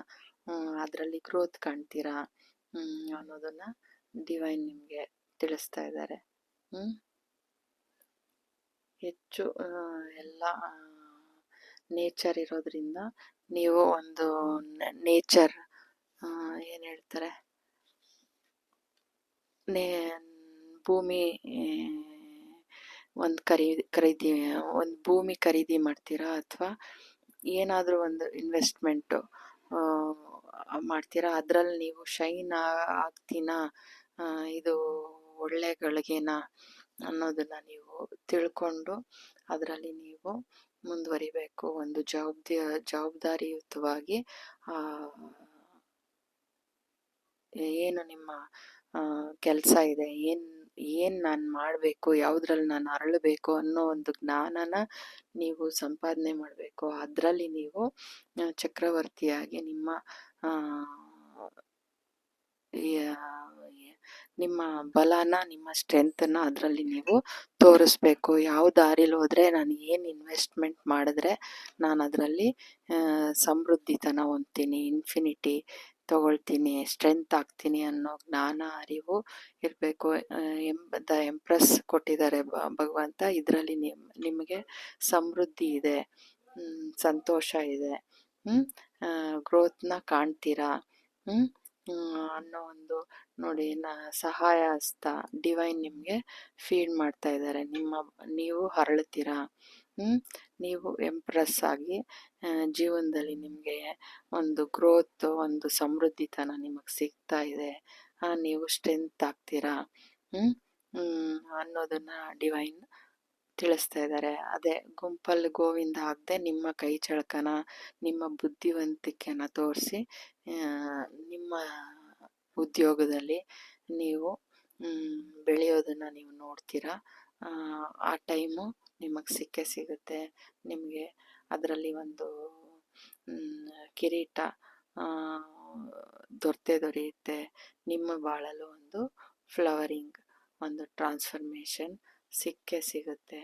ಅದರಲ್ಲಿ ಗ್ರೋತ್ ಕಾಣ್ತೀರಾ ಅನ್ನೋದನ್ನು ಡಿವೈನ್ ನಿಮಗೆ ತಿಳಿಸ್ತಾ ಇದ್ದಾರೆ. ಹೆಚ್ಚು ಎಲ್ಲ ನೇಚರ್ ಇರೋದ್ರಿಂದ ನೀವು ಒಂದು ನೇಚರ್ ಏನು ಹೇಳ್ತಾರೆ, ಭೂಮಿ ಒಂದು ಭೂಮಿ ಖರೀದಿ ಮಾಡ್ತೀರಾ ಅಥವಾ ಏನಾದರೂ ಒಂದು ಇನ್ವೆಸ್ಟ್ಮೆಂಟು ಮಾಡ್ತೀರಾ, ಅದರಲ್ಲಿ ನೀವು ಶೈನ್ ಆಗ್ತೀನಾ, ಇದು ಒಳ್ಳೆ ಗಳಿಗೆನಾ ಅನ್ನೋದನ್ನು ನೀವು ತಿಳ್ಕೊಂಡು ಅದರಲ್ಲಿ ನೀವು ಮುಂದುವರಿಬೇಕು. ಒಂದು ಜವಾಬ್ದಾರಿಯುತವಾಗಿ ಏನು ನಿಮ್ಮ ಕೆಲಸ ಇದೆ, ಏನು ನಾನು ಮಾಡಬೇಕು, ಯಾವುದ್ರಲ್ಲಿ ನಾನು ಅರಳಬೇಕು ಅನ್ನೋ ಒಂದು ಜ್ಞಾನನ ನೀವು ಸಂಪಾದನೆ ಮಾಡಬೇಕು. ಅದರಲ್ಲಿ ನೀವು ಚಕ್ರವರ್ತಿಯಾಗಿ ನಿಮ್ಮ ಬಲನ, ನಿಮ್ಮ ಸ್ಟ್ರೆಂತನ್ನ ಅದರಲ್ಲಿ ನೀವು ತೋರಿಸ್ಬೇಕು. ಯಾವ ದಾರಿಲಿ ಹೋದರೆ ನಾನು ಏನು ಇನ್ವೆಸ್ಟ್ಮೆಂಟ್ ಮಾಡಿದ್ರೆ ನಾನು ಅದರಲ್ಲಿ ಸಮೃದ್ಧಿತನ ಹೊಂದ್ತೀನಿ, ಇನ್ಫಿನಿಟಿ ತಗೊಳ್ತೀನಿ, ಸ್ಟ್ರೆಂತ್ ಆಗ್ತೀನಿ ಅನ್ನೋ ಜ್ಞಾನ, ಅರಿವು ಇರಬೇಕು. ದ ಎಂಪ್ರೆಸ್ ಕೊಟ್ಟಿದ್ದಾರೆ ಭಗವಂತ, ಇದರಲ್ಲಿ ನಿಮಗೆ ಸಮೃದ್ಧಿ ಇದೆ, ಸಂತೋಷ ಇದೆ, ಗ್ರೋತ್ನ ಕಾಣ್ತೀರಾ ಅನ್ನೋ ಒಂದು ನೋಡಿ ಸಹಾಯ ಹಸ್ತ ಡಿವೈನ್ ನಿಮಗೆ ಫೀಡ್ ಮಾಡ್ತಾ ಇದ್ದಾರೆ. ನೀವು ಹರಳ್ತೀರಾ, ನೀವು ಎಂಪ್ರೆಸ್ ಆಗಿ ಜೀವನದಲ್ಲಿ ನಿಮಗೆ ಒಂದು ಗ್ರೋತ್, ಒಂದು ಸಮೃದ್ಧಿತನ ನಿಮಗೆ ಸಿಗ್ತಾ ಇದೆ, ನೀವು ಸ್ಟ್ರೆಂತ್ ಆಗ್ತೀರಾ ಅನ್ನೋದನ್ನ ಡಿವೈನ್ ತಿಳಿಸ್ತಾ ಇದ್ದಾರೆ. ಅದೇ ಗುಂಪಲ್ಲಿ ಗೋವಿಂದ ಆಗದೆ ನಿಮ್ಮ ಕೈ ಚಳಕನ, ನಿಮ್ಮ ಬುದ್ಧಿವಂತಿಕೆನ ತೋರಿಸಿ ನಿಮ್ಮ ಉದ್ಯೋಗದಲ್ಲಿ ನೀವು ಬೆಳೆಯೋದನ್ನು ನೀವು ನೋಡ್ತೀರಾ. ಆ ಟೈಮು ನಿಮಗೆ ಸಿಗುತ್ತೆ. ನಿಮಗೆ ಅದರಲ್ಲಿ ಒಂದು ಕಿರೀಟ ದೊರೆಯುತ್ತೆ. ನಿಮ್ಮ ಬಾಳಲು ಒಂದು ಫ್ಲವರಿಂಗ್, ಒಂದು ಟ್ರಾನ್ಸ್ಫರ್ಮೇಷನ್ ಸಿಗುತ್ತೆ.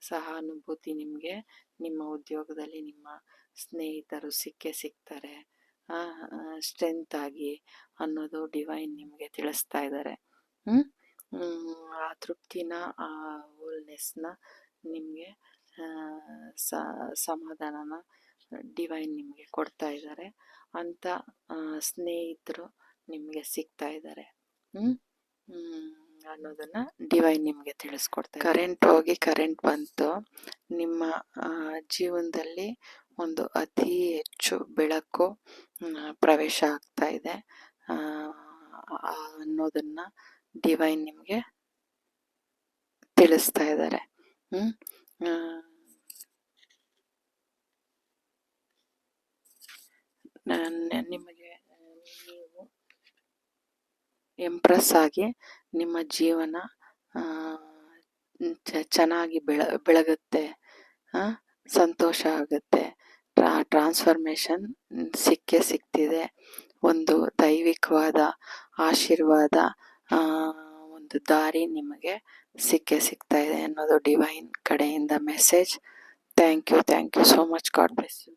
ಸಹಾನುಭೂತಿ ನಿಮಗೆ ನಿಮ್ಮ ಉದ್ಯೋಗದಲ್ಲಿ ನಿಮ್ಮ ಸ್ನೇಹಿತರು ಸಿಗ್ತಾರೆ, ಸ್ಟ್ರೆಂತ್ ಆಗಿ ಅನ್ನೋದು ಡಿವೈನ್ ನಿಮಗೆ ತಿಳಿಸ್ತಾ ಇದ್ದಾರೆ. ಆ ತೃಪ್ತಿನ, ಆ ಹೋಲ್ನೆಸ್ನ ನಿಮಗೆ ಸಮಾಧಾನನ ಡಿವೈನ್ ನಿಮಗೆ ಕೊಡ್ತಾ ಇದ್ದಾರೆ. ಅಂತ ಸ್ನೇಹಿತರು ನಿಮಗೆ ಸಿಗ್ತಾ ಇದ್ದಾರೆ ಅನ್ನೋದನ್ನ ಡಿವೈನ್ ನಿಮಗೆ ತಿಳಿಸ್ಕೊಡ್ತಾರೆ. ಕರೆಂಟ್ ಹೋಗಿ ಕರೆಂಟ್ ಬಂತು, ನಿಮ್ಮ ಜೀವನದಲ್ಲಿ ಒಂದು ಅತಿ ಹೆಚ್ಚು ಬೆಳಕು ಪ್ರವೇಶ ಆಗ್ತಾ ಇದೆ ಅನ್ನೋದನ್ನ ಡಿವೈನ್ ನಿಮಗೆ ತಿಳಿಸ್ತಾ ಇದ್ದಾರೆ. ನಿಮಗೆ ನೀವು ಎಂಪ್ರೆಸ್ ಆಗಿ ನಿಮ್ಮ ಜೀವನ ಚೆನ್ನಾಗಿ ಬೆಳಗುತ್ತೆ, ಸಂತೋಷ ಆಗುತ್ತೆ, ಟ್ರಾನ್ಸ್ಫರ್ಮೇಷನ್ ಸಿಗ್ತಿದೆ. ಒಂದು ದೈವಿಕವಾದ ಆಶೀರ್ವಾದ, ಒಂದು ದಾರಿ ನಿಮಗೆ ಸಿಗ್ತಾ ಇದೆ ಅನ್ನೋದು ಡಿವೈನ್ ಕಡೆಯಿಂದ message. Thank you so much. God bless you.